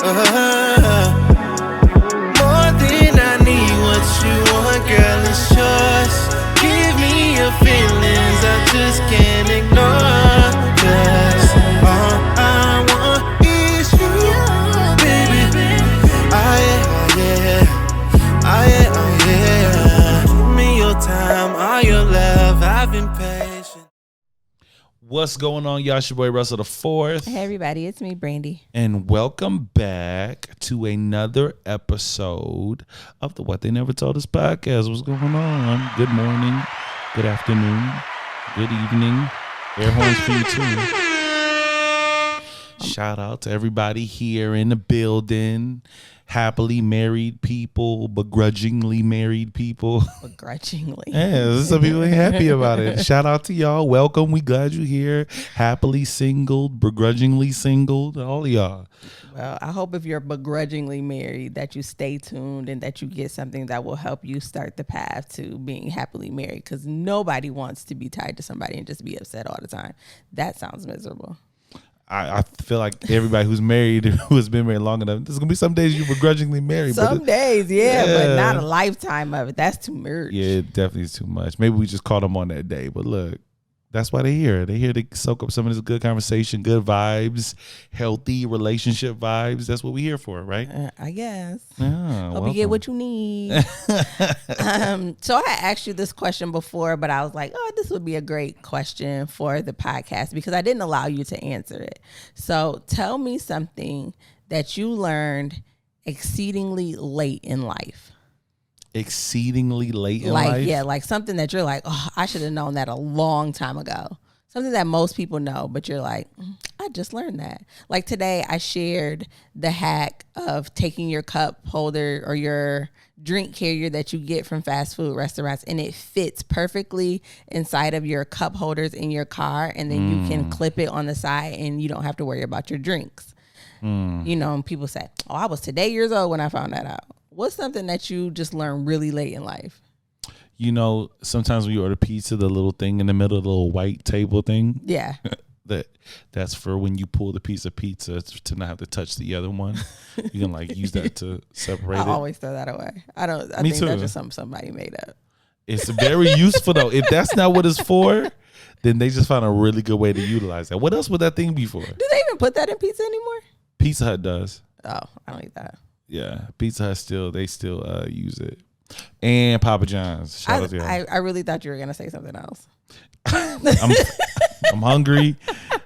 More than I need, what you want, girl, it's yours. Give me your feelings, I just can't ignore. 'Cause all I want is you, baby. Give me your time, all your love, I've been patient. What's going on, y'all? It's your boy Russell the Fourth. Hey everybody, it's me, Brandy. And welcome back to another episode of the What They Never Told Us podcast. What's going on? Good morning, good afternoon, good evening. Air horns for you too. Shout out to everybody here in the building. Happily married people, begrudgingly married people. Begrudgingly. Yeah, some people ain't happy about it. Shout out to y'all. Welcome. We glad you're here. Happily singled, begrudgingly singled, all of y'all. Well, I hope if you're begrudgingly married that you stay tuned and that you get something that will help you start the path to being happily married, because nobody wants to be tied to somebody and just be upset all the time. That sounds miserable. I feel like everybody who's married, who has been married long enough, there's going to be some days you begrudgingly married. Some days, yeah, but not a lifetime of it. That's too much. Yeah, it definitely is too much. Maybe we just caught them on that day. But look, that's why they're here. They're here to soak up some of this good conversation, good vibes, healthy relationship vibes. That's what we're here for, right? I guess. Yeah, Hope you get what you need. So I asked you this question before, but I was like, oh, this would be a great question for the podcast because I didn't allow you to answer it. So tell me something that you learned exceedingly late in life. Exceedingly late in life? Yeah, like something that you're like, oh, I should have known that a long time ago. Something that most people know, but you're like, I just learned that. Like today, I shared the hack of taking your cup holder or your drink carrier that you get from fast food restaurants, and it fits perfectly inside of your cup holders in your car, and then you can clip it on the side, and you don't have to worry about your drinks. You know, and people say, oh, I was today years old when I found that out. What's something that you just learned really late in life? You know, sometimes when you order pizza, the little thing in the middle, the little white table thing. Yeah. That's for when you pull the piece of pizza to not have to touch the other one. You can like use that to separate it. I always throw that away. I Me think too. that's just something somebody made up. It's very useful though. If that's not what it's for, then they just found a really good way to utilize that. What else would that thing be for? Do they even put that in pizza anymore? Pizza Hut does. Oh, I don't eat that. Yeah, Pizza Hut still use it, and Papa John's. Shout out to y'all. I really thought you were gonna say something else. I'm hungry.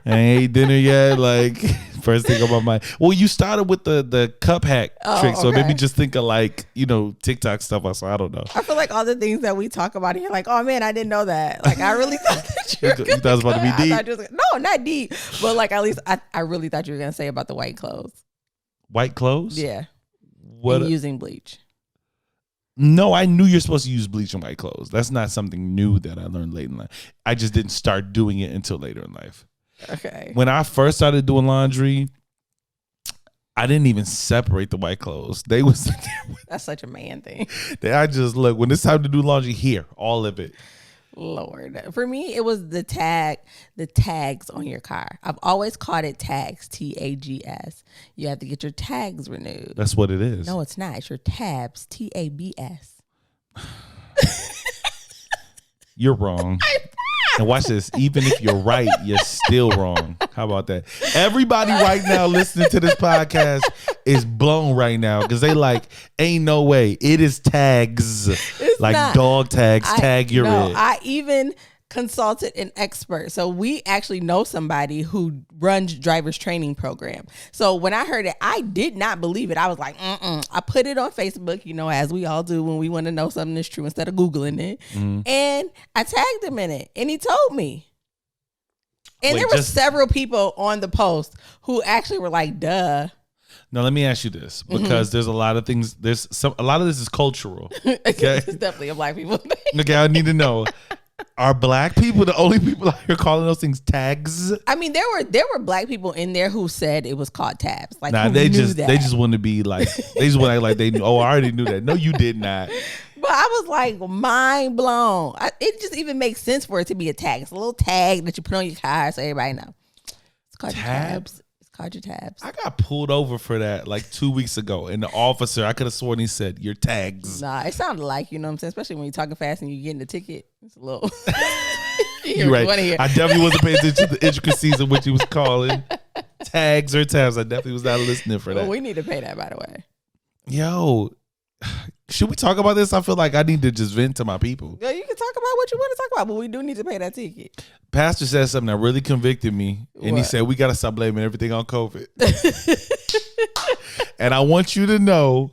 I ain't ate dinner yet. Like first thing on my mind. Well, you started with the cup hack trick, so maybe just think of like TikTok stuff. So I don't know. I feel like all the things that we talk about here, like, oh man, I didn't know that. Like I really thought that you were You thought it was about to be deep. No, not deep, but like at least I really thought you were gonna say about the white clothes. White clothes? Yeah. What? And using bleach. No, I knew you're supposed to use bleach on white clothes. That's not something new that I learned late in life. I just didn't start doing it until later in life. Okay. When I first started doing laundry, I didn't even separate the white clothes. That's such a man thing. I just look, when it's time to do laundry, here, all of it. Lord. For me, it was the tags on your car. I've always called it tags, TAGS. You have to get your tags renewed. That's what it is. No, it's not. It's your tabs, TABS. You're wrong. And watch this. Even if you're right, you're still wrong. How about that? Everybody right now listening to this podcast is blown right now because they like, ain't no way. It is tags. It's like not. Dog tags. Tag your it. I even consulted an expert. So we actually know somebody who runs driver's training program. So when I heard it, I did not believe it. I was like, I put it on Facebook, as we all do when we want to know something is true instead of Googling it. And I tagged him in it and he told me. And there were several people on the post who actually were like, duh. Now, let me ask you this, because there's a lot of things. A lot of this is cultural. Okay? It's definitely a black people thing. Okay, I need to know. Are black people the only people out here calling those things tags? I mean, there were black people in there who said it was called tabs. Like, they just want to be like, they just want to act like they knew. Oh, I already knew that. No, you did not. But I was like mind blown. It just even makes sense for it to be a tag. It's a little tag that you put on your car so everybody know. It's called tabs. It's called your tabs. I got pulled over for that like 2 weeks ago, and the officer, I could have sworn he said your tags. Nah, it sounded like, you know what I'm saying? Especially when you're talking fast and you're getting the ticket. It's a little. You're right. I definitely wasn't paying attention to the intricacies of what you was calling tags or tabs. I definitely was not listening for that. Well, we need to pay that, by the way. Yo, should we talk about this? I feel like I need to just vent to my people. Yeah, you can talk about what you want to talk about, but we do need to pay that ticket. Pastor said something that really convicted me, and he said we got to stop blaming everything on COVID. And I want you to know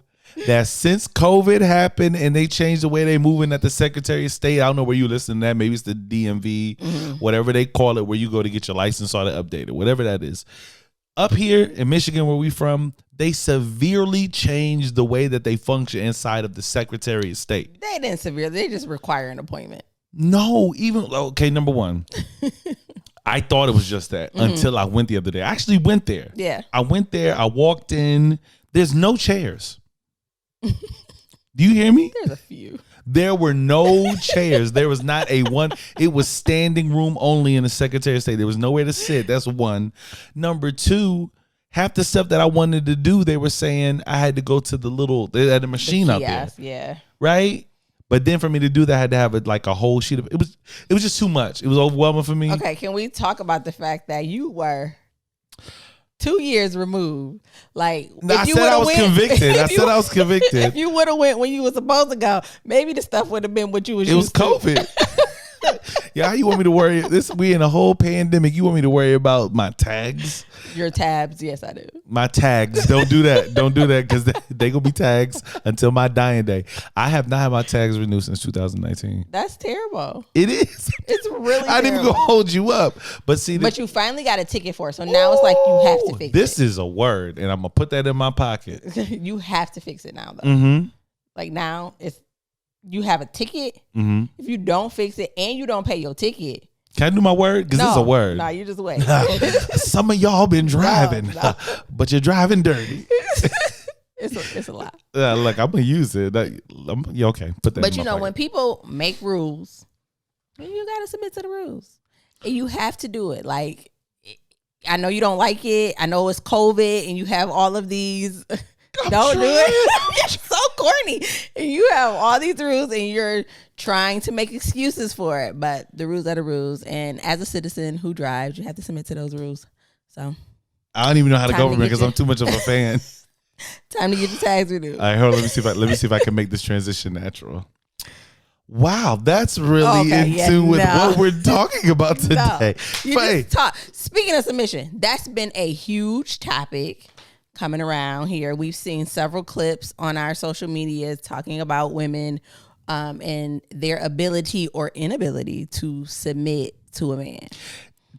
that since COVID happened and they changed the way they moving at the Secretary of State, I don't know where you listen to that. Maybe it's the DMV, whatever they call it, where you go to get your license or to update it, whatever that is. Up here in Michigan, where we from, they severely changed the way that they function inside of the Secretary of State. They didn't severely. They just require an appointment. No, okay, number one. I thought it was just that until I went the other day. I actually went there. Yeah. I went there. I walked in. There's no chairs. Do you hear me? There's a few. There were no chairs. There was not a one. It was standing room only in the Secretary of State. There was nowhere to sit. That's one. Number two, half the stuff that I wanted to do, they were saying I had to go to they had a machine up there. Yeah. Right? But then for me to do that, I had to have a whole sheet of it was just too much. It was overwhelming for me. Okay, can we talk about the fact that you were 2 years removed? Like, I said I was convicted. If you would have went when you were supposed to go, maybe the stuff would have been what you was. It was COVID. Yeah, how you want me to worry? We in a whole pandemic. You want me to worry about my tags? Your tabs? Yes, I do. My tags. Don't do that. Don't do that because they gonna be tags until my dying day. I have not had my tags renewed since 2019. That's terrible. It is. It's really. I didn't even gonna hold you up, but see. But you finally got a ticket for it, so now it's like you have to fix it. This is a word, and I'm gonna put that in my pocket. You have to fix it now, though. Mm-hmm. Like now, you have a ticket. Mm-hmm. If you don't fix it and you don't pay your ticket. Can I do my word? Because it's a word. No, you just wait. Some of y'all been driving, but you're driving dirty. It's a lot. Look, I'm gonna use it. Yeah, okay, put that. But in my pocket. when people make rules, you gotta submit to the rules, and you have to do it. Like, I know you don't like it. I know it's COVID, and you have all of these. Don't do it. You're so corny. And you have all these rules and you're trying to make excuses for it. But the rules are the rules. And as a citizen who drives, you have to submit to those rules. So I don't even know how to go from it because I'm too much of a fan. Time to get your tags renewed. All right, hold on. Let me see if I can make this transition natural. Wow, that's really in tune with what we're talking about today. Speaking of submission, that's been a huge topic coming around here. We've seen several clips on our social media talking about women and their ability or inability to submit to a man.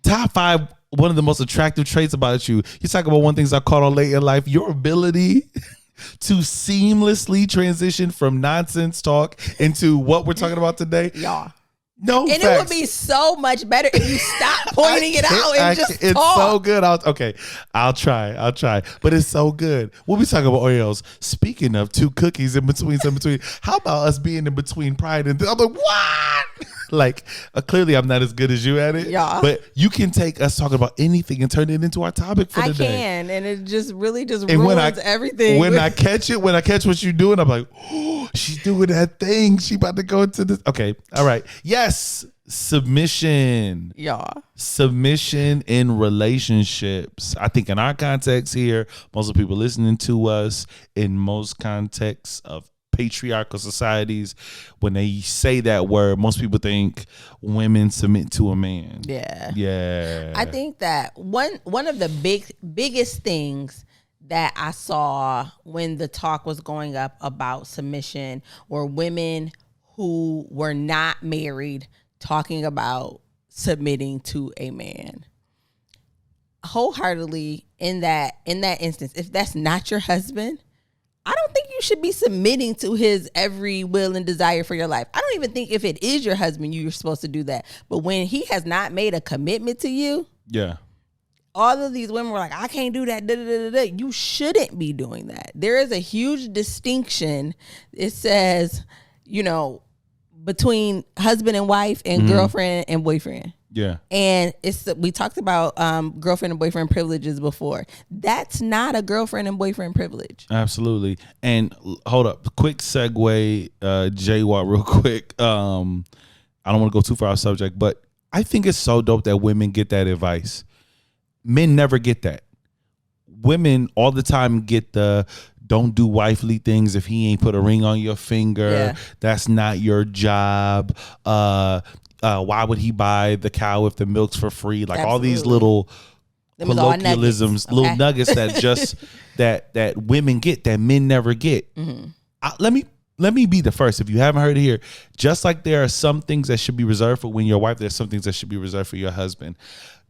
Top 5, one of the most attractive traits about you. You talk about one things I caught on late in life, your ability to seamlessly transition from nonsense talk into what we're talking about today. Y'all. No, and facts. It would be so much better if you stop pointing it out and just it's talk. So good. I'll try. But it's so good. We'll be talking about Oreos. Speaking of 2 cookies in between, how about us being in between pride and I'm like, what? Like, clearly I'm not as good as you at it. Yeah. But you can take us talking about anything and turn it into our topic for the day. I can, and it just really ruins everything. When I catch what you're doing, I'm like, oh, she's doing that thing. She about to go into this. Okay. All right. Yes. Submission. Yeah. Submission in relationships. I think in our context here, most of the people listening to us, in most contexts of patriarchal societies, when they say that word, most people think women submit to a man. Yeah. I think that one of the biggest things that I saw when the talk was going up about submission were women who were not married talking about submitting to a man. Wholeheartedly in that instance, if that's not your husband, I don't think you should be submitting to his every will and desire for your life. I don't even think if it is your husband, you're supposed to do that. But when he has not made a commitment to you, yeah, all of these women were like, I can't do that. Da, da, da, da. You shouldn't be doing that. There is a huge distinction. It says, between husband and wife and girlfriend and boyfriend. Yeah. And we talked about girlfriend and boyfriend privileges before. That's not a girlfriend and boyfriend privilege. Absolutely. And hold up, quick segue, J-Watt, real quick. I don't want to go too far off subject, but I think it's so dope that women get that advice. Men never get that. Women all the time get the don't do wifely things if he ain't put a ring on your finger. Yeah. That's not your job. Why would he buy the cow if the milk's for free? Like all these little Them is all colloquialisms, nuggets, little nuggets that just that women get that men never get. Let me be the first. If you haven't heard it here, just like there are some things that should be reserved for when your wife, there's some things that should be reserved for your husband.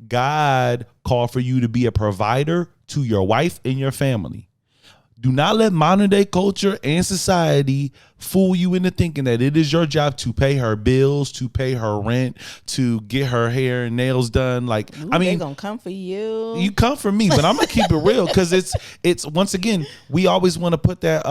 God called for you to be a provider to your wife and your family. Do not let modern day culture and society fool you into thinking that it is your job to pay her bills, to pay her rent, to get her hair and nails done. Like, Ooh, I mean, they gonna come for you. You come for me, but I'm gonna keep it real because it's once again, we always want to put that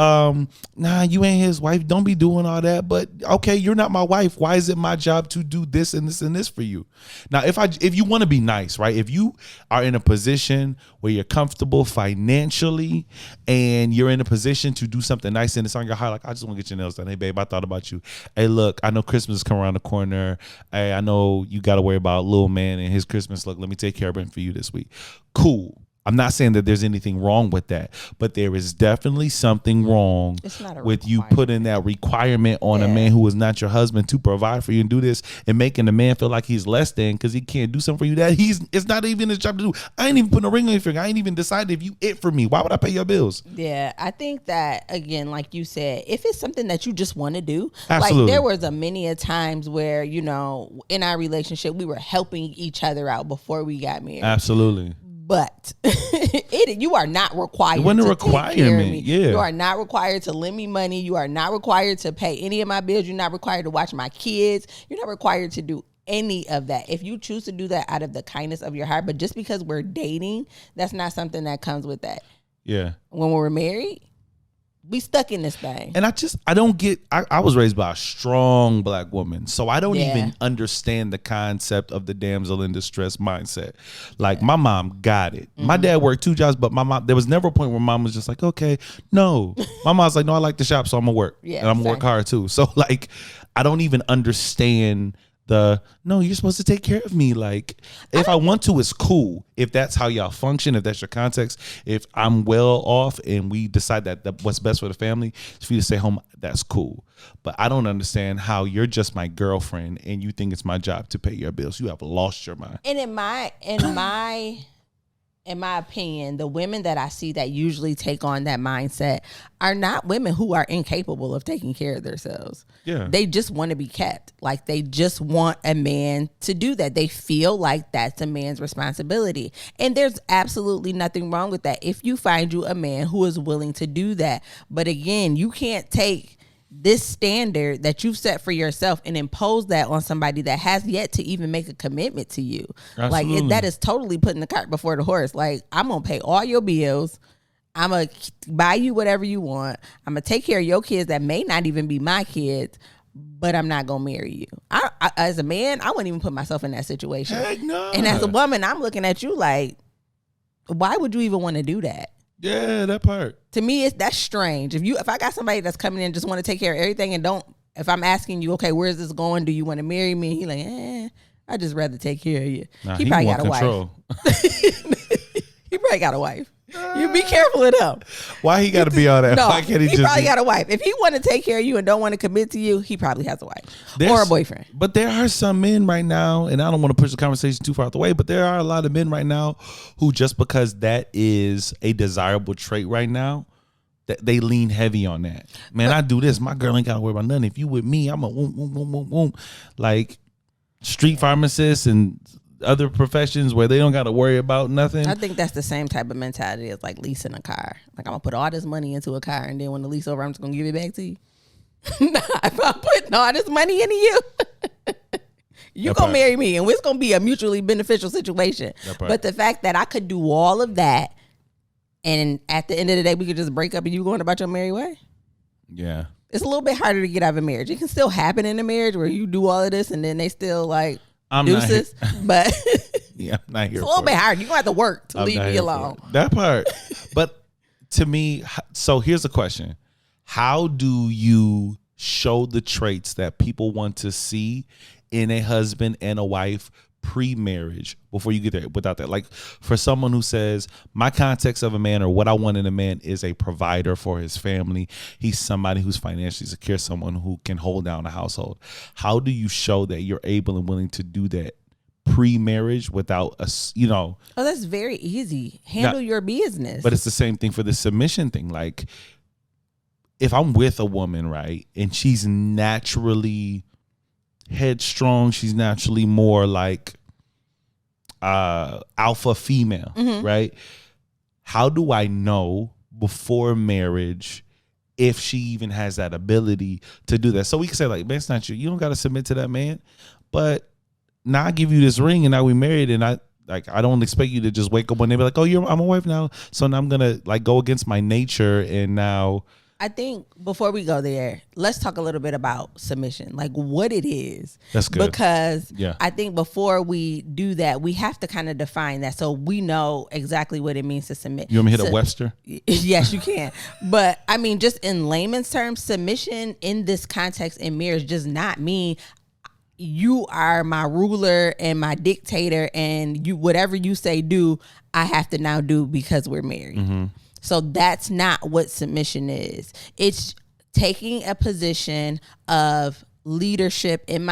nah, you ain't his wife, don't be doing all that. But okay, you're not my wife. Why is it my job to do this and this and this for you? Now, if you want to be nice, right? If you are in a position where you're comfortable financially and you're in a position to do something nice and it's on your heart, like I just want to get your nails done. Hey babe, I thought about you. Hey look, I know Christmas is coming around the corner. Hey, I know you got to worry about little man and his Christmas. Look, let me take care of him for you this week. Cool. I'm not saying that there's anything wrong with that, but there is definitely something wrong with you putting that requirement on a man who is not your husband to provide for you and do this and making the man feel like he's less than because he can't do something for you that it's not even his job to do. I ain't even putting a ring on your finger. I ain't even decided if you it for me. Why would I pay your bills? Yeah, I think that, again, like you said, if it's something that you just want to do, Absolutely. like there was many a times where, in our relationship, we were helping each other out before we got married. Absolutely. But you are not required. It wasn't a to take care of requirement. me. Yeah. You are not required to lend me money. You are not required to pay any of my bills. You're not required to watch my kids. You're not required to do any of that. If you choose to do that out of the kindness of your heart, but just because we're dating, that's not something that comes with that. Yeah. When we're married, we stuck in this thing. And I don't get, I was raised by a strong black woman. So I don't even understand the concept of the damsel in distress mindset. Like my mom got it. My dad worked 2 jobs, but my mom, there was never a point where mom was just like, okay, no. My mom's like, no, I like to shop, so I'm gonna work. Yeah, and I'm gonna work hard too. So like, I don't even understand no, you're supposed to take care of me. Like, if I want to, it's cool. If that's how y'all function, if that's your context, if I'm well off and we decide that what's best for the family is for you to stay home, that's cool. But I don't understand how you're just my girlfriend and you think it's my job to pay your bills. You have lost your mind. And in my opinion, the women that I see that usually take on that mindset are not women who are incapable of taking care of themselves. Yeah. They just want to be kept. Like they just want a man to do that. They feel like that's a man's responsibility. And there's absolutely nothing wrong with that if you find you a man who is willing to do that. But again, you can't take this standard that you've set for yourself and impose that on somebody that has yet to even make a commitment to you. Absolutely. Like that is totally putting the cart before the horse. Like, I'm gonna pay all your bills. I'm gonna buy you whatever you want. I'm gonna take care of your kids that may not even be my kids, but I'm not gonna marry you. I as a man, I wouldn't even put myself in that situation. Heck no. And as a woman, I'm looking at you like, why would you even want to do that? Yeah, that part. To me, that's strange. If I got somebody that's coming in and just want to take care of everything and if I'm asking you, okay, where's this going? Do you want to marry me? And he like, I just rather take care of you. Nah, he probably got a control. wife. He probably got a wife. You be careful of them. Why he got to be all that? No, Why can't he probably got a wife. If he want to take care of you and don't want to commit to you, he probably has a wife or a boyfriend. But there are some men right now, and I don't want to push the conversation too far out the way, but there are a lot of men right now who just because that is a desirable trait right now, that they lean heavy on that. Man, I do this. My girl ain't got to worry about nothing. If you with me, I'm a whoom. Like street pharmacists and other professions where they don't got to worry about nothing. I think that's the same type of mentality as like leasing a car. Like, I'm gonna put all this money into a car and then when the lease over, I'm just gonna give it back to you. Nah, if I'm putting all this money into you, you gonna marry me and it's gonna be a mutually beneficial situation. But the fact that I could do all of that and at the end of the day we could just break up and you going about your merry way. Yeah. It's a little bit harder to get out of a marriage. It can still happen in a marriage where you do all of this and then they still like, I'm deuces. But yeah, I'm not here. it's a little bit hard. You're gonna have to work to I'm leave not me here alone. for it. That part. But to me, so here's the question: how do you show the traits that people want to see in a husband and a wife pre-marriage before you get there without that? Like for someone who says, my context of a man or what I want in a man is a provider for his family. He's somebody who's financially secure, someone who can hold down a household. How do you show that you're able and willing to do that pre-marriage without us, Oh, that's very easy. Handle your business. But it's the same thing for the submission thing. Like if I'm with a woman, right, and she's naturally headstrong, she's naturally more like alpha female, right? How do I know before marriage if she even has that ability to do that? So we can say like, man, it's not you. You don't got to submit to that man. But now I give you this ring and now we married, and I don't expect you to just wake up one day and be like, oh, I'm a wife now. So now I'm going to like go against my nature. And now I think before we go there, let's talk a little bit about submission, like what it is. That's good. Because Yeah. I think before we do that, we have to kind of define that so we know exactly what it means to submit. You want me to hit a Webster? Yes, you can. But I mean, just in layman's terms, submission in this context in marriage does not mean you are my ruler and my dictator, and you whatever you say do, I have to now do because we're married. So that's not what submission is. It's taking a position of leadership in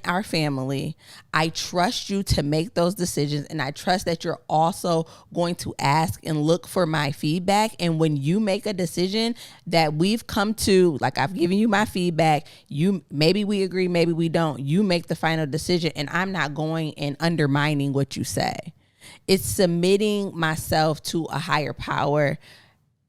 our family. I trust you to make those decisions, and I trust that you're also going to ask and look for my feedback. And when you make a decision that we've come to, like I've given you my feedback, maybe we agree, maybe we don't. You make the final decision, and I'm not going and undermining what you say. It's submitting myself to a higher power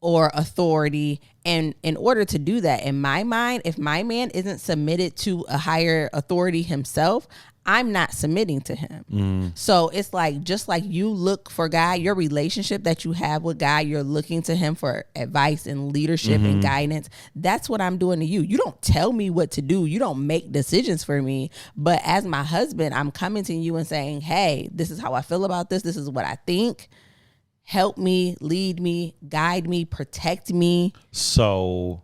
or authority. And in order to do that, in my mind, if my man isn't submitted to a higher authority himself, I'm not submitting to him. So it's like, just like you look for God, your relationship that you have with God, you're looking to him for advice and leadership and guidance. That's what I'm doing to you. You don't tell me what to do. You don't make decisions for me. But as my husband, I'm coming to you and saying, hey, this is how I feel about this. This is what I think. Help me, lead me, guide me, protect me. So,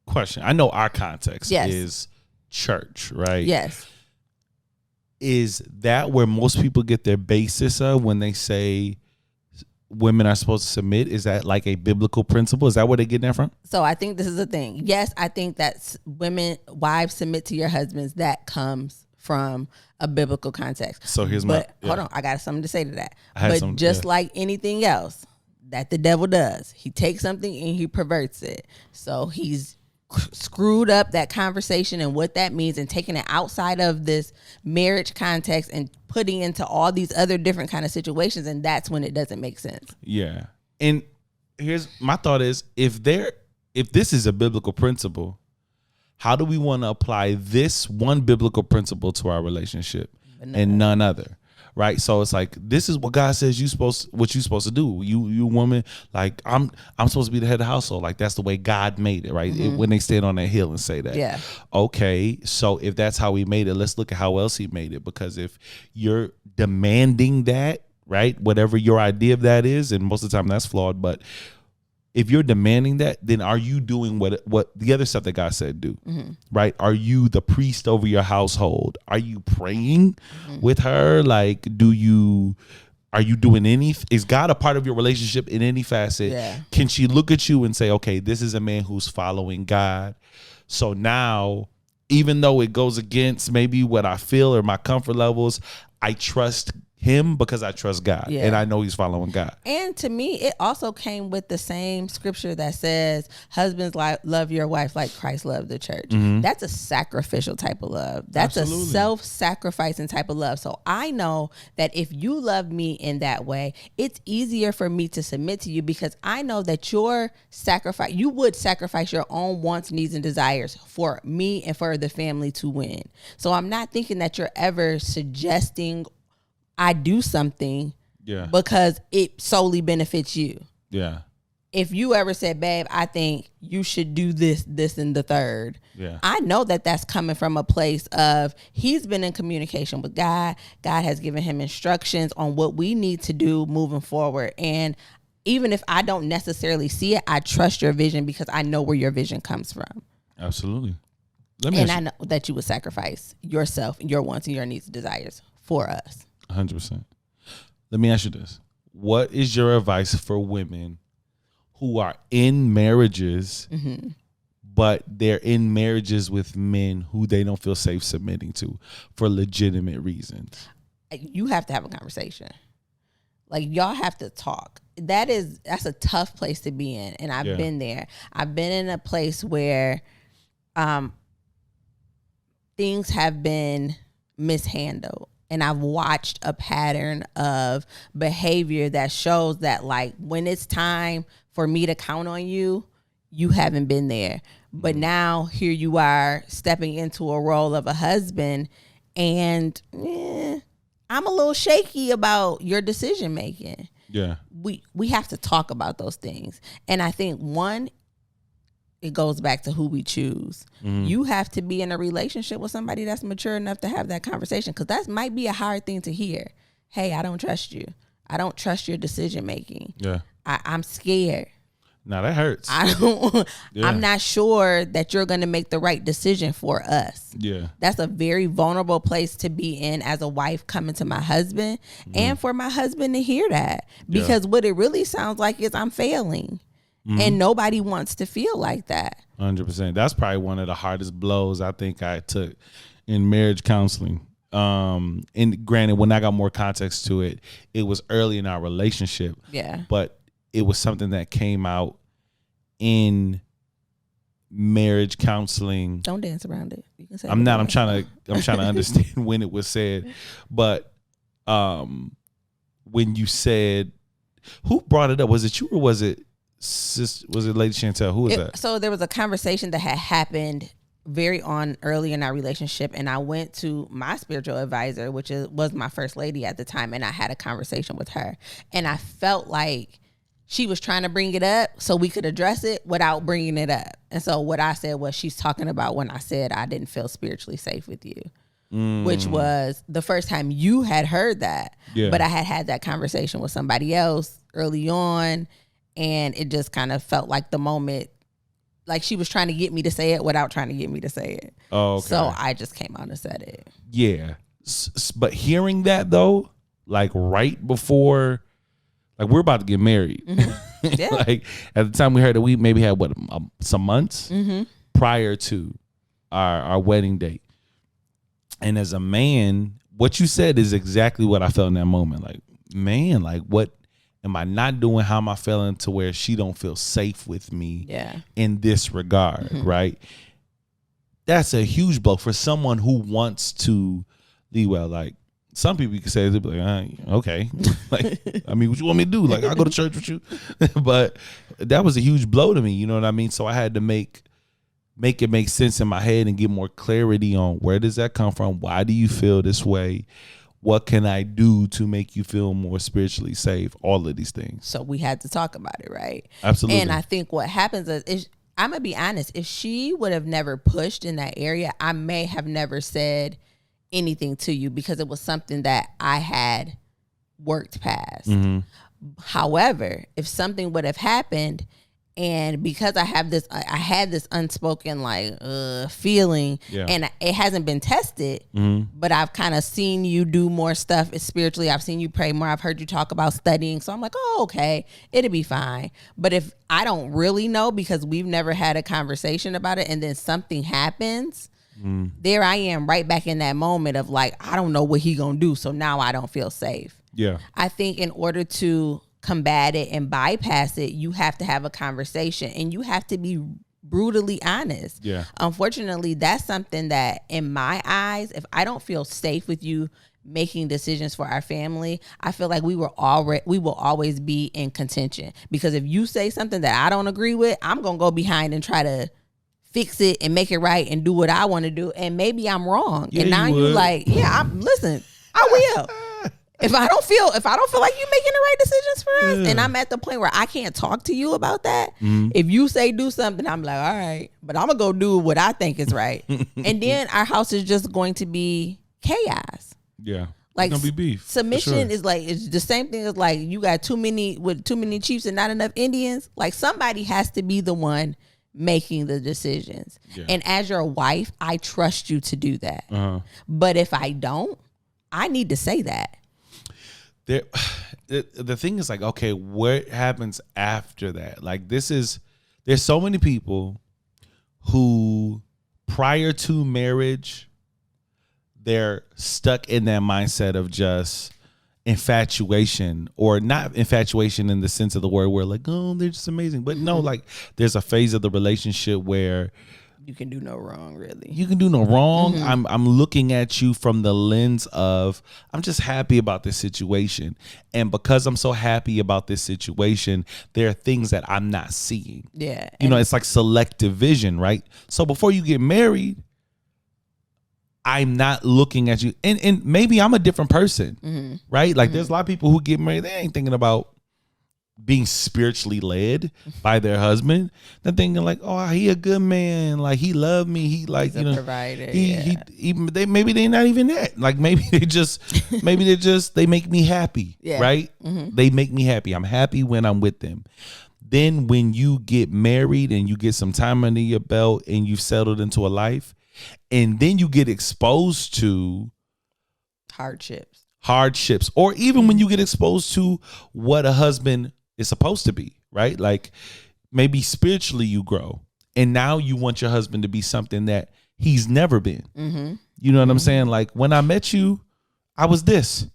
question. I know our context is church, right? Yes. Is that where most people get their basis of when they say women are supposed to submit? Is that like a biblical principle? Is that where they get that from? So I think this is the thing. Yes, I think that wives submit to your husbands. That comes from a biblical context. So here's hold on, I got something to say to that. But just like anything else that the devil does, he takes something and he perverts it. So he's screwed up that conversation and what that means, and taking it outside of this marriage context and putting into all these other different kind of situations, and that's when it doesn't make sense. Yeah. And here's my thought is, if this is a biblical principle, how do we want to apply this one biblical principle to our relationship and none other? Right. So it's like, this is what God says what you're supposed to do. You woman, like I'm supposed to be the head of the household. Like that's the way God made it. Right. When they stand on that hill and say that. Yeah. Okay. So if that's how he made it, let's look at how else he made it. Because if you're demanding that, right, whatever your idea of that is, and most of the time that's flawed, but if you're demanding that, then are you doing what the other stuff that God said do? Right? Are you the priest over your household? Are you praying with her? Like, are you doing is God a part of your relationship in any facet? Yeah. Can she look at you and say, okay, this is a man who's following God? So now, even though it goes against maybe what I feel or my comfort levels, I trust him because I trust God and I know he's following God. And to me, it also came with the same scripture that says, husbands love your wife like Christ loved the church. That's a sacrificial type of love. That's a self-sacrificing type of love. So I know that if you love me in that way, it's easier for me to submit to you, because I know that you would sacrifice your own wants, needs, and desires for me and for the family to win. So I'm not thinking that you're ever suggesting I do something because it solely benefits you. Yeah. If you ever said, babe, I think you should do this, and the third, Yeah. I know that that's coming from a place of he's been in communication with God. God has given him instructions on what we need to do moving forward. And even if I don't necessarily see it, I trust your vision because I know where your vision comes from. Absolutely. And I know that you would sacrifice yourself, your wants and your needs and desires for us. 100%. Let me ask you this. What is your advice for women who are in marriages, but they're in marriages with men who they don't feel safe submitting to for legitimate reasons? You have to have a conversation. Like, y'all have to talk. That's a tough place to be in. And I've been there. I've been in a place where things have been mishandled. And I've watched a pattern of behavior that shows that, like, when it's time for me to count on you, you haven't been there. But now here you are stepping into a role of a husband, and I'm a little shaky about your decision making. Yeah. We have to talk about those things. And I think, one, it goes back to who we choose. You have to be in a relationship with somebody that's mature enough to have that conversation, because that might be a hard thing to hear. Hey, I don't trust you. I don't trust your decision making. Yeah. I'm scared. Now that hurts. I'm not sure that you're going to make the right decision for us. Yeah. That's a very vulnerable place to be in as a wife, coming to my husband, and for my husband to hear that, because what it really sounds like is I'm failing. And nobody wants to feel like that. 100%. That's probably one of the hardest blows I think I took in marriage counseling. And granted, when I got more context to it, it was early in our relationship. Yeah. But it was something that came out in marriage counseling. Don't dance around it. You can say I'm not. I'm trying to understand when it was said. But when you said, who brought it up? Was it you or was it Lady Chantel? Who was that? So there was a conversation that had happened very early in our relationship, and I went to my spiritual advisor, which was my first lady at the time, and I had a conversation with her, and I felt like she was trying to bring it up so we could address it without bringing it up. And so what I said was, she's talking about when I said I didn't feel spiritually safe with you, which was the first time you had heard that. Yeah. But I had that conversation with somebody else early on, and it just kind of felt like the moment, like she was trying to get me to say it without trying to get me to say it. Oh, okay. So I just came out and said it. Yeah. But hearing that though, like right before, like we're about to get married. Yeah. Like at the time we heard that, we maybe had some months prior to our wedding date. And as a man, what you said is exactly what I felt in that moment. Like, man, like what am I not doing? How am I feeling to where she don't feel safe with me in this regard, right? That's a huge blow for someone who wants to lead well. Like some people you can say, they'll be like, okay. Like, I mean, what you want me to do? Like, I'll go to church with you. But that was a huge blow to me, you know what I mean? So I had to make it make sense in my head and get more clarity on where does that come from? Why do you feel this way? What can I do to make you feel more spiritually safe? All of these things. So we had to talk about it, right? Absolutely. And I think what happens is I'm going to be honest, if she would have never pushed in that area, I may have never said anything to you because it was something that I had worked past. However, if something would have happened, and because I had this unspoken feeling, and it hasn't been tested, but I've kind of seen you do more stuff spiritually. I've seen you pray more. I've heard you talk about studying. So I'm like, oh, okay, it'll be fine. But if I don't really know because we've never had a conversation about it, and then something happens, there I am right back in that moment of like, I don't know what he gonna do. So now I don't feel safe. Yeah. I think in order to combat it and bypass it, you have to have a conversation and you have to be brutally honest. Yeah. Unfortunately, that's something that in my eyes, if I don't feel safe with you making decisions for our family, I feel like we will always be in contention, because if you say something that I don't agree with, I'm going to go behind and try to fix it and make it right and do what I want to do. And maybe I'm wrong. Yeah, and now you're like, listen, I will. If I don't feel like you're making the right decisions for us, and I'm at the point where I can't talk to you about that, if you say do something, I'm like, all right, but I'm gonna go do what I think is right, and then our house is just going to be chaos. Yeah, like it's gonna be beef. Submission is like it's the same thing as like you got too many chiefs and not enough Indians. Like somebody has to be the one making the decisions, and as your wife, I trust you to do that. But if I don't, I need to say that. The thing is like, okay, what happens after that? Like there's so many people who prior to marriage, they're stuck in that mindset of just infatuation, or not infatuation in the sense of the word where like, oh, they're just amazing. But no, like there's a phase of the relationship where you can do no wrong, really. You can do no wrong. I'm looking at you from the lens of I'm just happy about this situation. And because I'm so happy about this situation, there are things that I'm not seeing. Yeah. You know, it's like selective vision, right? So before you get married, I'm not looking at you. And maybe I'm a different person, right? Like there's a lot of people who get married, they ain't thinking about being spiritually led by their husband. They're thinking like, oh, he a good man, like he loved me, he like, he's you know, provider, he maybe they're not even that, like maybe they make me happy, right? They make me happy. I'm happy when I'm with them. Then when you get married and you get some time under your belt and you've settled into a life, and then you get exposed to hardships, or even when you get exposed to what a husband is supposed to be, right? Like maybe spiritually you grow, and now you want your husband to be something that he's never been. You know what I'm saying? Like when I met you, I was this.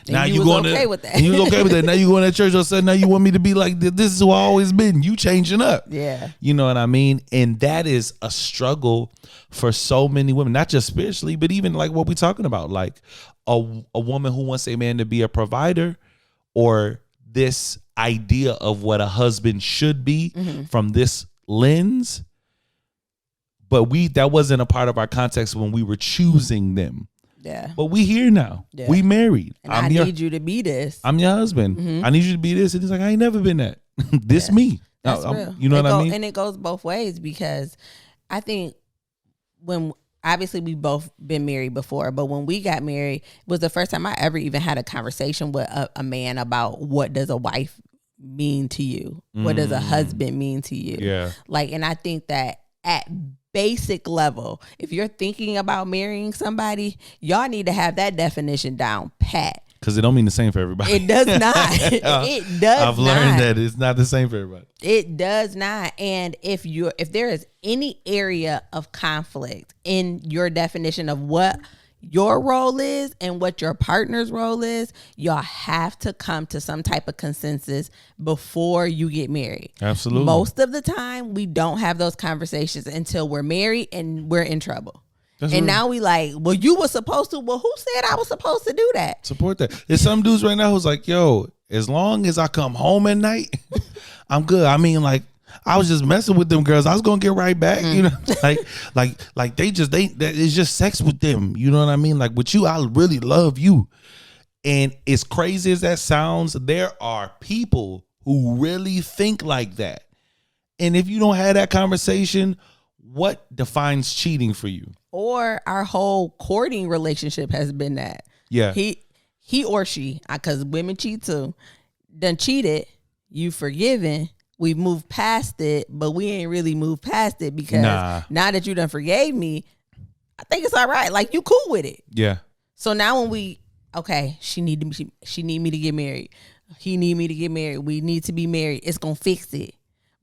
Now you going okay with that. And you was okay with that. Now you going to church all of a sudden. Now you want me to be like this. This is who I always been. You changing up. Yeah. You know what I mean? And that is a struggle for so many women, not just spiritually, but even like what we're talking about, like a woman who wants a man to be a provider, or this idea of what a husband should be from this lens. But that wasn't a part of our context when we were choosing them. Yeah. But we here now. Yeah. We married. And I need you to be this. I'm your husband. I need you to be this. And he's like, I ain't never been that. This me. That's real. You know what I mean? And it goes both ways, because I think when obviously we both been married before, but when we got married, it was the first time I ever even had a conversation with a man about what does a wife mean to you? What does a husband mean to you? Yeah. Like, and I think that at basic level, if you're thinking about marrying somebody, y'all need to have that definition down pat. Because it don't mean the same for everybody. It does not. It does I've learned that it's not the same for everybody. It does not. And if there is any area of conflict in your definition of what your role is and what your partner's role is, y'all have to come to some type of consensus before you get married. Absolutely. Most of the time, we don't have those conversations until we're married and we're in trouble. That's and now we like, well, you were supposed to. Well, who said I was supposed to do that? Support that. There's some dudes right now who's like, yo, as long as I come home at night, I'm good. I mean, like, I was just messing with them girls. I was gonna get right back, you know, like it's just sex with them. You know what I mean? Like with you, I really love you. And as crazy as that sounds, there are people who really think like that. And if you don't have that conversation, what defines cheating for you? Or our whole courting relationship has been that. Yeah. He or she, because women cheat too, done cheated, you forgiven. We've moved past it, but we ain't really moved past it because now that you done forgave me, I think it's all right. Like, you cool with it. Yeah. So now when she need me to get married. He need me to get married. We need to be married. It's going to fix it.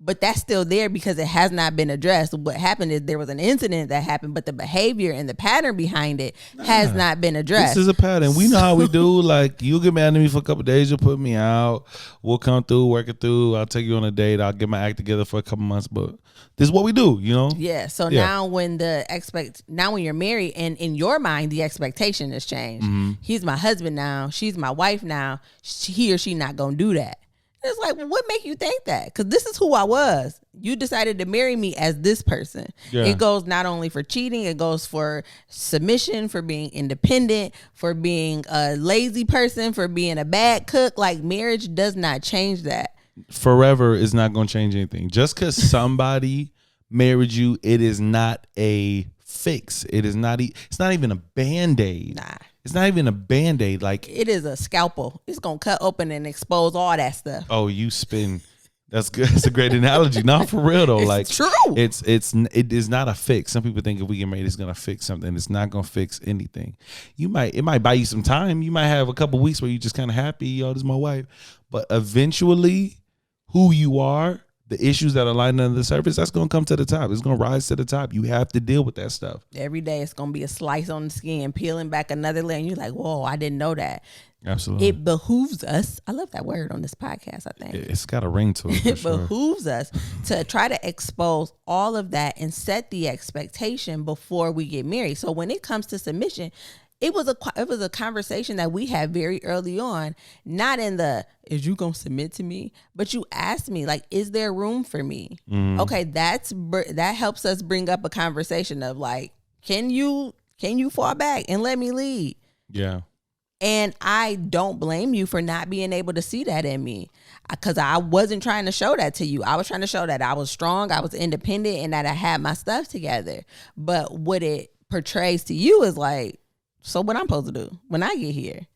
But that's still there because it has not been addressed. What happened is there was an incident that happened, but the behavior and the pattern behind it has not been addressed. This is a pattern. We know how we do. Like, you'll get mad at me for a couple of days. You'll put me out. We'll come through, work it through. I'll take you on a date. I'll get my act together for a couple months. But this is what we do, you know? Yeah. So now when when you're married and in your mind, the expectation has changed. He's my husband now. She's my wife now. He or she not going to do that. It's like, well, what make you think that? Because this is who I was. you decided to marry me as this person. Yeah. It goes not only for cheating, it goes for submission, for being independent, for being a lazy person, for being a bad cook. Like, marriage does not change that. Forever is not going to change anything. Just because somebody married you, it is not a fix. It is not. It's not even a Band-Aid. Nah. It's not even a Band-Aid. Like, it is a scalpel. It's gonna cut open and expose all that stuff. oh, you spin. That's good. That's a great analogy. Not for real though. It's like, true. It is not a fix. Some people think if we get married, it's gonna fix something. It's not gonna fix anything. It might buy you some time. You might have a couple weeks where you're just kind of happy. Oh, this is my wife. But eventually, who you are, the issues that are lying under the surface, that's gonna come to the top. It's gonna rise to the top. You have to deal with that stuff. Every day it's gonna be a slice on the skin, peeling back another layer. And you're like, whoa, I didn't know that. Absolutely. It behooves us. I love that word on this podcast, I think. It's got a ring to it. It For sure. behooves us to try to expose all of that and set the expectation before we get married. So when it comes to submission, it was a conversation that we had very early on, not in the, is you gonna submit to me? But you asked me, like, is there room for me? Okay, that helps us bring up a conversation of like, can you fall back and let me lead? Yeah. And I don't blame you for not being able to see that in me, because I wasn't trying to show that to you. I was trying to show that I was strong, I was independent, and that I had my stuff together. But what it portrays to you is like, so what I'm supposed to do when I get here?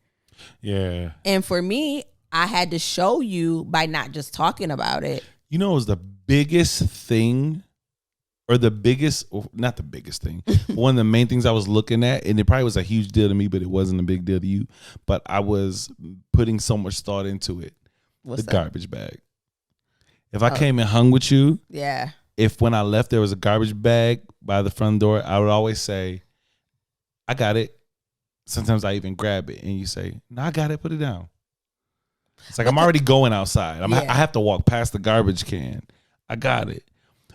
Yeah. And for me, I had to show you by not just talking about it. You know, it was the biggest thing, or not the biggest thing, one of the main things I was looking at, and it probably was a huge deal to me, but it wasn't a big deal to you. But I was putting so much thought into it. What's the that? garbage bag. If I came and hung with you, Yeah. if when I left there was a garbage bag by the front door, I would always say, I got it. Sometimes I even grab it, and you say, no, I got it, put it down. It's like, I'm already going outside. I have to walk past the garbage can. I got it.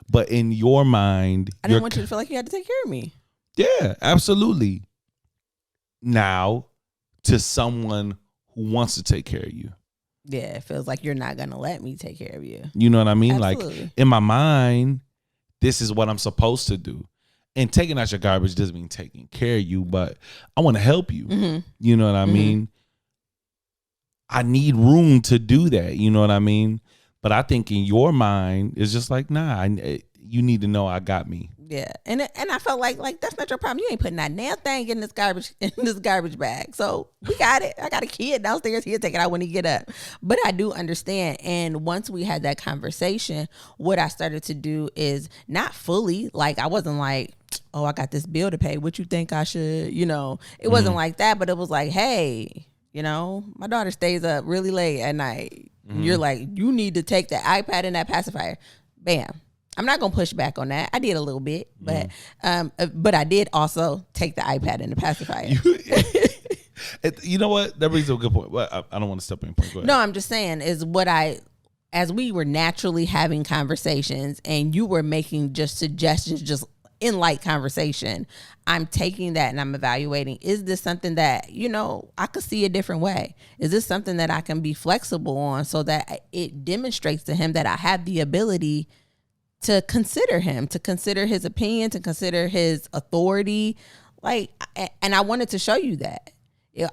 But in your mind, I didn't want you to feel like you had to take care of me. Yeah, absolutely. Now, to someone who wants to take care of you. Yeah, it feels like you're not going to let me take care of you. You know what I mean? Absolutely. Like, in my mind, this is what I'm supposed to do. And taking out your garbage doesn't mean taking care of you, but I want to help you. Mm-hmm. You know what I mean? I need room to do that. You know what I mean? But I think in your mind, it's just like, nah, you need to know I got me. Yeah, and I felt like that's not your problem. You ain't putting that damn thing in this garbage bag. So we got it. I got a kid downstairs. He'll take it out when he get up. But I do understand. And once we had that conversation, what I started to do is not fully, like, I wasn't like, oh, I got this bill to pay. What you think I should, it wasn't like that. But it was like, hey, my daughter stays up really late at night. You're like, you need to take the iPad and that pacifier. Bam. I'm not gonna push back on that. I did a little bit, but I did also take the iPad and the pacifier. You know what? That brings up a good point. Well, I don't want to step on your point. Go ahead. No, I'm just saying is as we were naturally having conversations and you were making just suggestions, just in light conversation, I'm taking that and I'm evaluating, is this something that, I could see a different way? Is this something that I can be flexible on so that it demonstrates to him that I have the ability to consider him, to consider his opinion, to consider his authority? And I wanted to show you that.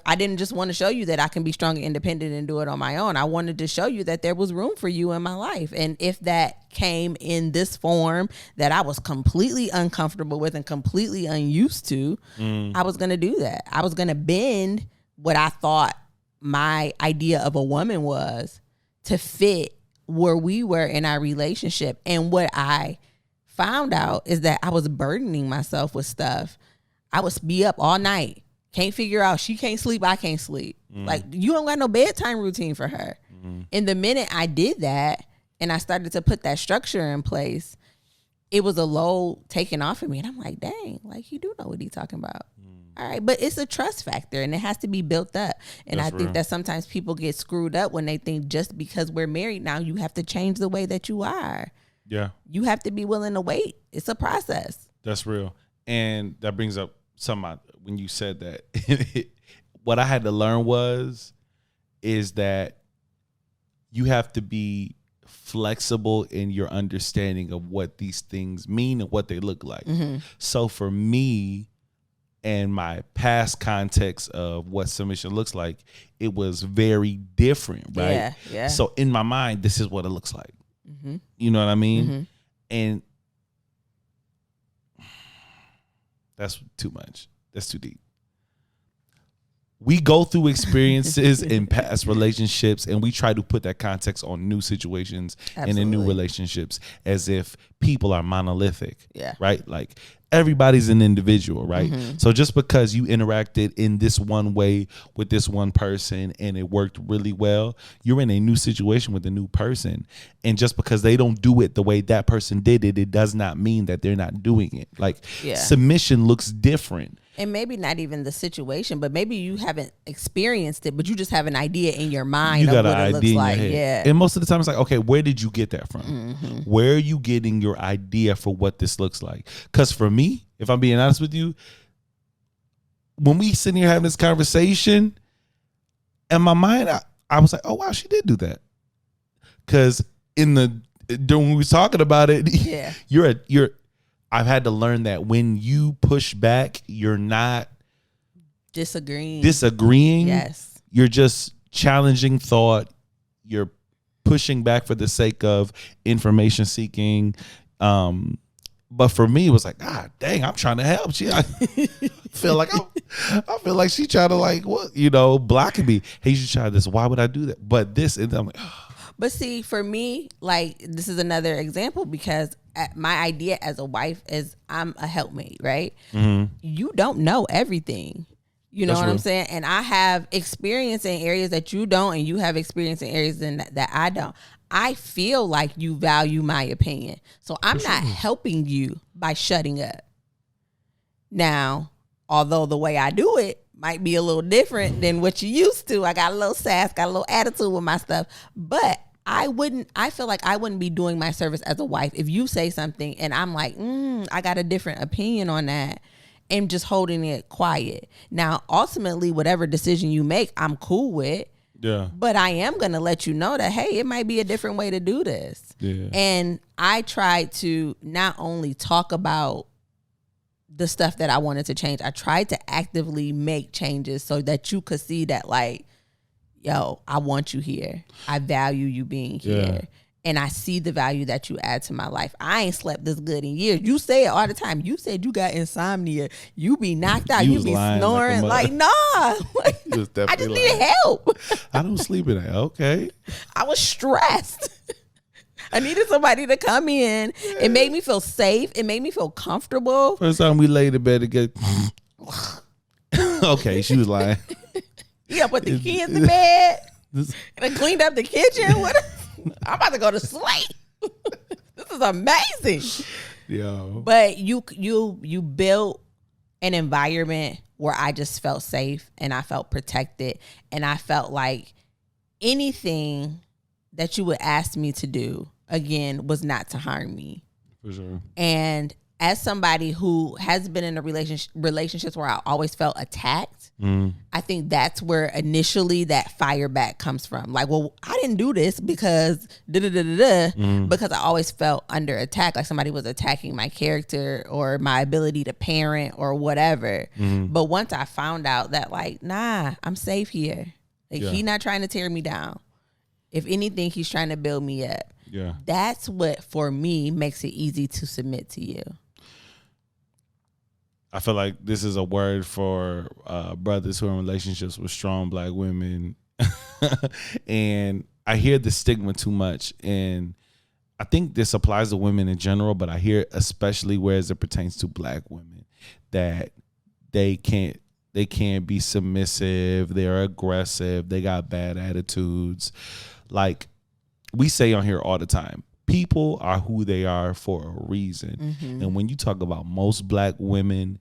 I didn't just want to show you that I can be strong and independent and do it on my own. I wanted to show you that there was room for you in my life. And if that came in this form that I was completely uncomfortable with and completely unused to, I was going to do that. I was going to bend what I thought my idea of a woman was to fit where we were in our relationship. And what I found out is that I was burdening myself with stuff. I would be up all night. Can't figure out, she can't sleep, I can't sleep. Like, you don't got no bedtime routine for her. And the minute I did that and I started to put that structure in place, it was a load taken off of me. And I'm like, dang, like, he do know what he's talking about. All right, but it's a trust factor and it has to be built up. And That's I think real. that sometimes people get screwed up when they think just because we're married now, you have to change the way that you are. Yeah. You have to be willing to wait. It's a process. That's real. And that brings up something when you said that. What I had to learn is that you have to be flexible in your understanding of what these things mean and what they look like. So for me and my past context of what submission looks like, it was very different, right? Yeah, yeah. So in my mind, this is what it looks like. You know what I mean? And that's too much. That's too deep. We go through experiences in past relationships and we try to put that context on new situations and in new relationships as if people are monolithic. Yeah. Right? Like everybody's an individual, right? So just because you interacted in this one way with this one person and it worked really well, you're in a new situation with a new person. And just because they don't do it the way that person did it, it does not mean that they're not doing it. Like submission looks different. And maybe not even the situation, but maybe you haven't experienced it, but you just have an idea in your mind of what it looks like. Yeah. And most of the time it's like, okay, where did you get that from? Where are you getting your idea for what this looks like? Because for me, if I'm being honest with you, when we sitting here having this conversation, in my mind, I was like, oh wow, she did do that. Because when we was talking about it, I've had to learn that when you push back, you're not disagreeing. Yes. You're just challenging thought. You're pushing back for the sake of information seeking. But for me, it was like, God dang, I'm trying to help. I feel like she trying to like, what, blocking me. Hey, you should try this. Why would I do that? But this, and I'm like, oh. But see, for me, like, this is another example because my idea as a wife is I'm a helpmate, right? You don't know everything. You know what I'm saying? And I have experience in areas that you don't, and you have experience in areas that I don't. I feel like you value my opinion. So I'm not helping you by shutting up. Now, although the way I do it might be a little different than what you used to. I got a little sass, got a little attitude with my stuff, but I feel like I wouldn't be doing my service as a wife if you say something and I'm like, I got a different opinion on that and just holding it quiet. Now, ultimately, whatever decision you make, I'm cool with. Yeah. But I am going to let you know that, hey, it might be a different way to do this. Yeah. And I tried to not only talk about the stuff that I wanted to change, I tried to actively make changes so that you could see that, like, yo, I want you here. I value you being here. Yeah. And I see the value that you add to my life. I ain't slept this good in years. You say it all the time. You said you got insomnia. You be knocked out. You be snoring. Like, nah. I just needed help. I don't sleep at night. Okay. I was stressed. I needed somebody to come in. It made me feel safe. It made me feel comfortable. First time we laid in bed together. Okay, she was lying. Yeah, put the kids in bed. And I cleaned up the kitchen. I'm about to go to sleep. This is amazing. Yo. But you built an environment where I just felt safe and I felt protected and I felt like anything that you would ask me to do, again, was not to harm me. For sure. And as somebody who has been in a relationships where I always felt attacked, I think that's where initially that fire back comes from. Like, well, I didn't do this because because I always felt under attack, like somebody was attacking my character or my ability to parent or whatever. But once I found out that, like, nah, I'm safe here. Like, he's not trying to tear me down. If anything, he's trying to build me up. Yeah. That's what, for me, makes it easy to submit to you. I feel like this is a word for brothers who are in relationships with strong black women. And I hear the stigma too much. And I think this applies to women in general, but I hear especially where as it pertains to black women, that they can't be submissive, they're aggressive, they got bad attitudes. Like we say on here all the time, people are who they are for a reason. And when you talk about most black women,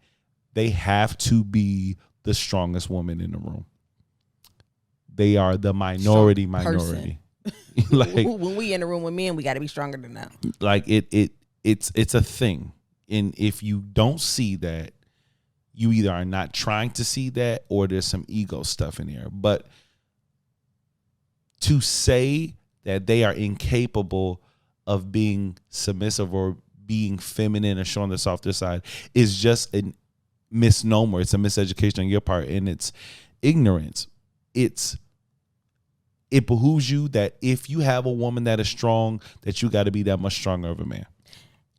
they have to be the strongest woman in the room. They are the minority. Like, when we in the room with men, we got to be stronger than them. Like it's a thing. And if you don't see that, you either are not trying to see that or there's some ego stuff in there. But to say that they are incapable of being submissive or being feminine or showing the softer side is just a misnomer. It's a miseducation on your part, and it's ignorance. It behooves you that if you have a woman that is strong, that you got to be that much stronger of a man.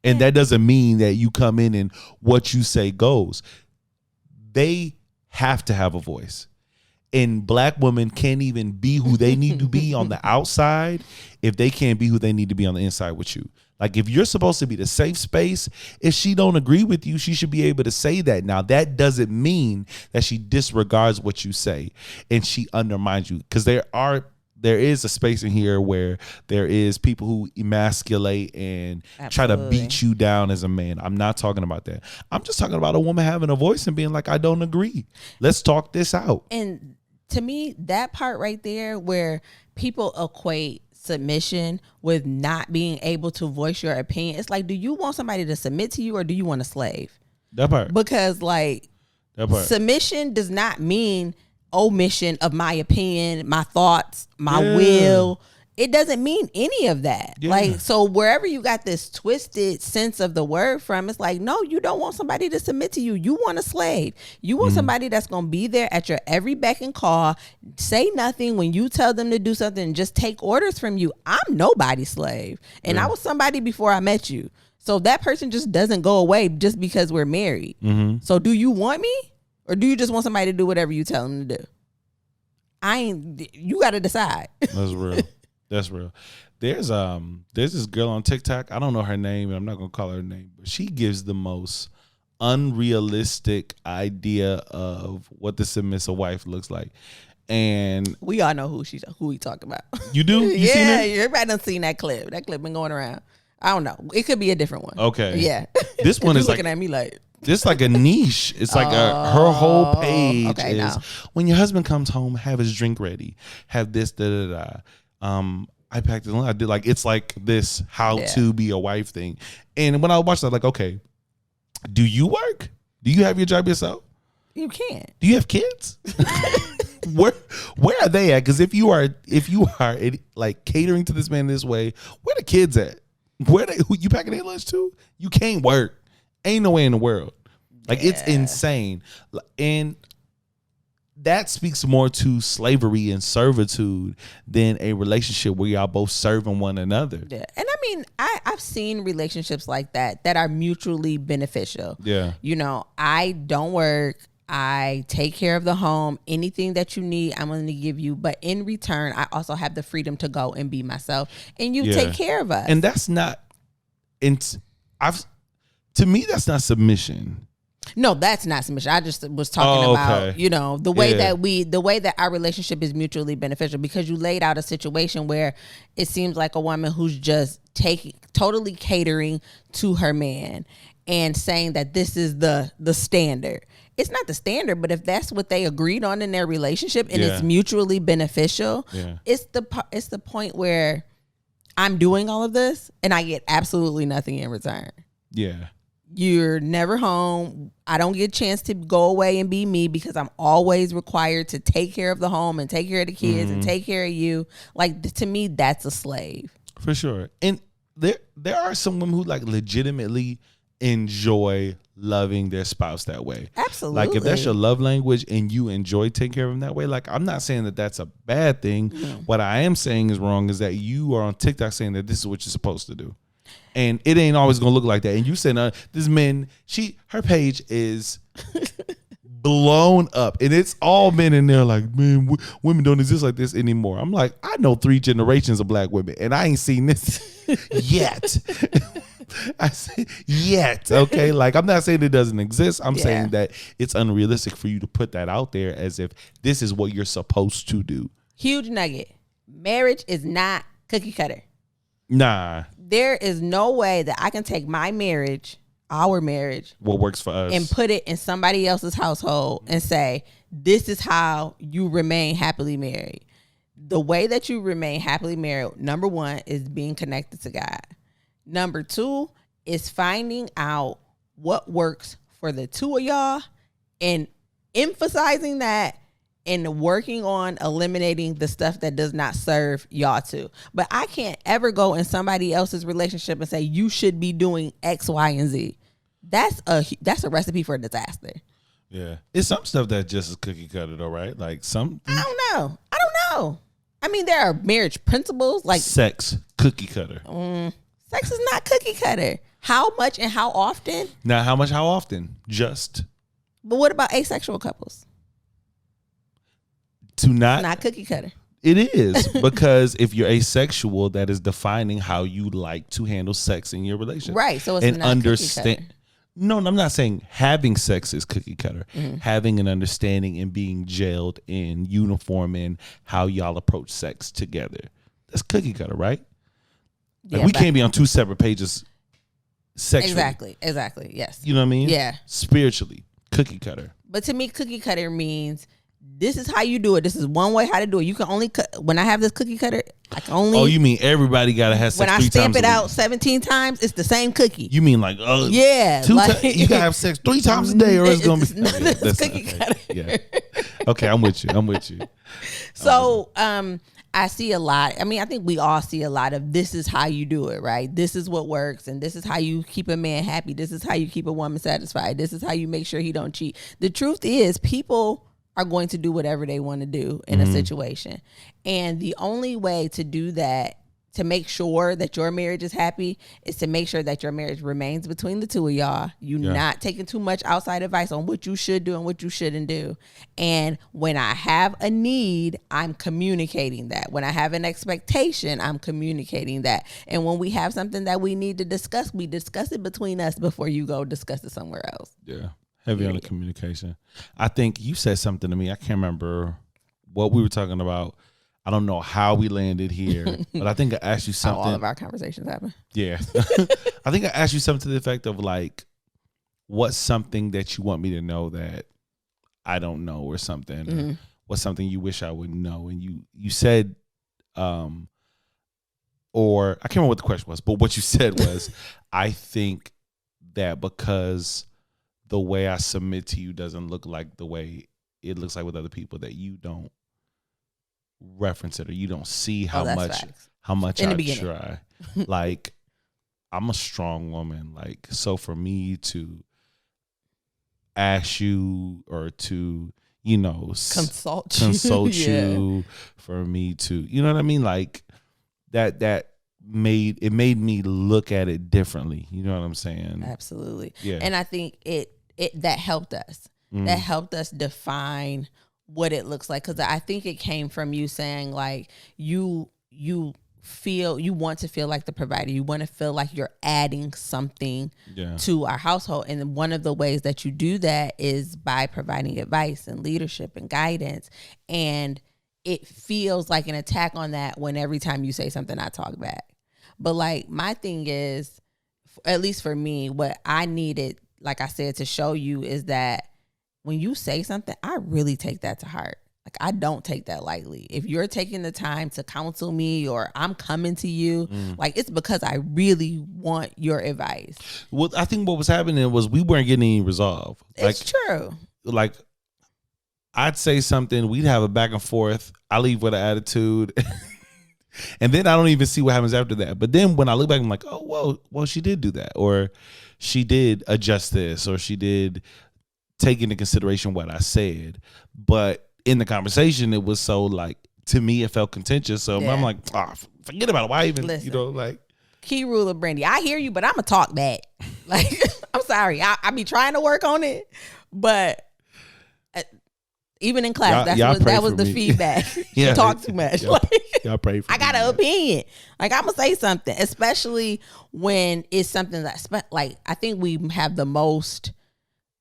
And that doesn't mean that you come in and what you say goes. They have to have a voice. And black women can't even be who they need to be on the outside if they can't be who they need to be on the inside with you. Like, if you're supposed to be the safe space, if she don't agree with you, she should be able to say that. Now, that doesn't mean that she disregards what you say and she undermines you, because there is a space in here where there is people who emasculate and try to beat you down as a man. I'm not talking about that. I'm just talking about a woman having a voice and being like, I don't agree. Let's talk this out. And to me, that part right there where people equate submission with not being able to voice your opinion, it's like, do you want somebody to submit to you or do you want a slave? That part. Because like, that part. Submission does not mean omission of my opinion, my thoughts, my will. It doesn't mean any of that. Yeah. Like, so wherever you got this twisted sense of the word from, it's like, no, you don't want somebody to submit to you. You want a slave. You want somebody that's going to be there at your every beck and call, say nothing when you tell them to do something, and just take orders from you. I'm nobody's slave. And I was somebody before I met you. So that person just doesn't go away just because we're married. So do you want me? Or do you just want somebody to do whatever you tell them to do? You got to decide. That's real. That's real. There's this girl on TikTok. I don't know her name, and I'm not gonna call her name, but she gives the most unrealistic idea of what the submissive wife looks like. And we all know who we talking about. You do? You seen it? Everybody done seen that clip. That clip been going around. I don't know. It could be a different one. Okay. Yeah. This one is looking at me like. This like a niche. It's like her whole page is when your husband comes home, have his drink ready, have this, I packed it. I did like, it's like this how to be a wife thing. And when I watched that, like, okay, do you work? Do you have your job yourself? You can't. Do you have kids? Where are they at? Because if you are like catering to this man this way, where the kids at? Who you packing their lunch to? You can't work. Ain't no way in the world. Like, it's insane. And that speaks more to slavery and servitude than a relationship where y'all both serving one another. Yeah. And I mean, I've seen relationships like that are mutually beneficial. Yeah. You know, I don't work. I take care of the home. Anything that you need, I'm going to give you. But in return, I also have the freedom to go and be myself. And you take care of us. And that's not, to me, that's not submission. No, that's not submission. I just was talking about, you know, the way that our relationship is mutually beneficial, because you laid out a situation where it seems like a woman who's just totally catering to her man and saying that this is the standard. It's not the standard, but if that's what they agreed on in their relationship and it's mutually beneficial, it's the point where I'm doing all of this and I get absolutely nothing in return. Yeah. You're never home. I don't get a chance to go away and be me because I'm always required to take care of the home and take care of the kids and take care of you. Like, to me, that's a slave. For sure. And there are some women who like legitimately enjoy loving their spouse that way. Absolutely. Like, if that's your love language and you enjoy taking care of them that way, like, I'm not saying that that's a bad thing. What I am saying is wrong is that you are on TikTok saying that this is what you're supposed to do. And it ain't always gonna look like that. And you said this man, her page is blown up, and it's all men in there like, man, women don't exist like this anymore. I'm like, I know 3 generations of black women, and I ain't seen this yet. I say yet, okay? Like, I'm not saying it doesn't exist. I'm saying that it's unrealistic for you to put that out there as if this is what you're supposed to do. Huge nugget. Marriage is not cookie cutter. Nah. There is no way that I can take my marriage, our marriage, what works for us, and put it in somebody else's household and say, this is how you remain happily married. The way that you remain happily married, number 1, is being connected to God. Number 2 is finding out what works for the two of y'all and emphasizing that and working on eliminating the stuff that does not serve y'all too. But I can't ever go in somebody else's relationship and say you should be doing X, Y, and Z. That's a recipe for a disaster. Yeah, it's some stuff that just is cookie cutter though, right? Like some. I don't know. I mean, there are marriage principles like sex cookie cutter. Sex is not cookie cutter. How much and how often? Now, how much? How often? Just. But what about asexual couples? Not cookie cutter. It is because if you're asexual, that is defining how you like to handle sex in your relationship, right? So it's not understand. Cookie cutter. No, I'm not saying having sex is cookie cutter. Mm-hmm. Having an understanding and being gelled in uniform in how y'all approach sex together. That's cookie cutter, right? Like we can't be on two separate pages sexually. Exactly. Yes. You know what I mean? Yeah. Spiritually, cookie cutter. But to me, cookie cutter means this is how you do it. This is one way how to do it. You can only when I have this cookie cutter, I can only. Oh, you mean everybody gotta have sex? When I 3 stamp times it out 17 times, it's the same cookie. You mean like yeah, you gotta have sex 3 times a day, or it's gonna be that's cookie cutter. Yeah. Okay, I'm with you. So I see a lot. I mean, I think we all see a lot of this is how you do it, right? This is what works, and this is how you keep a man happy. This is how you keep a woman satisfied. This is how you make sure he don't cheat. The truth is, people are going to do whatever they want to do in a situation. And the only way to do that, to make sure that your marriage is happy, is to make sure that your marriage remains between the two of y'all. You're not taking too much outside advice on what you should do and what you shouldn't do. And when I have a need, I'm communicating that. When I have an expectation, I'm communicating that. And when we have something that we need to discuss, we discuss it between us before you go discuss it somewhere else. Yeah. Heavy on the communication. I think you said something to me. I can't remember what we were talking about. I don't know how we landed here, but I think I asked you something. All of our conversations happen. Yeah. I think I asked you something to the effect of like, what's something that you want me to know that I don't know or something? Or what's something you wish I would know? And you said, or I can't remember what the question was, but what you said was, I think that because the way I submit to you doesn't look like the way it looks like with other people, that you don't reference it or you don't see how much I try. Like, I'm a strong woman. Like, so for me to ask you or to, consult you, for me to, you know what I mean? Like that made me look at it differently. You know what I'm saying? Absolutely. Yeah. And I think that helped us. That helped us define what it looks like. Cause I think it came from you saying like, you want to feel like the provider. You want to feel like you're adding something to our household. And one of the ways that you do that is by providing advice and leadership and guidance. And it feels like an attack on that when every time you say something, I talk back. But like, my thing is, at least for me, what I needed, like I said, to show you is that when you say something, I really take that to heart. Like, I don't take that lightly. If you're taking the time to counsel me or I'm coming to you, like, it's because I really want your advice. Well, I think what was happening was we weren't getting any resolve. It's true. Like, I'd say something, we'd have a back and forth. I leave with an attitude. And then I don't even see what happens after that. But then when I look back, I'm like, oh, well, she did do that. Or she did adjust this. Or she did take into consideration what I said. But in the conversation, it was so like, to me, it felt contentious. So I'm like, forget about it. Why even, Listen, key rule of Brandy, I hear you, but I'm going to talk back. Like, I'm sorry. I be trying to work on it. But even in class, that was the feedback. You talk too much. Y'all pray for I got an opinion. Like, I'm going to say something, especially when it's something that's like, I think we have the most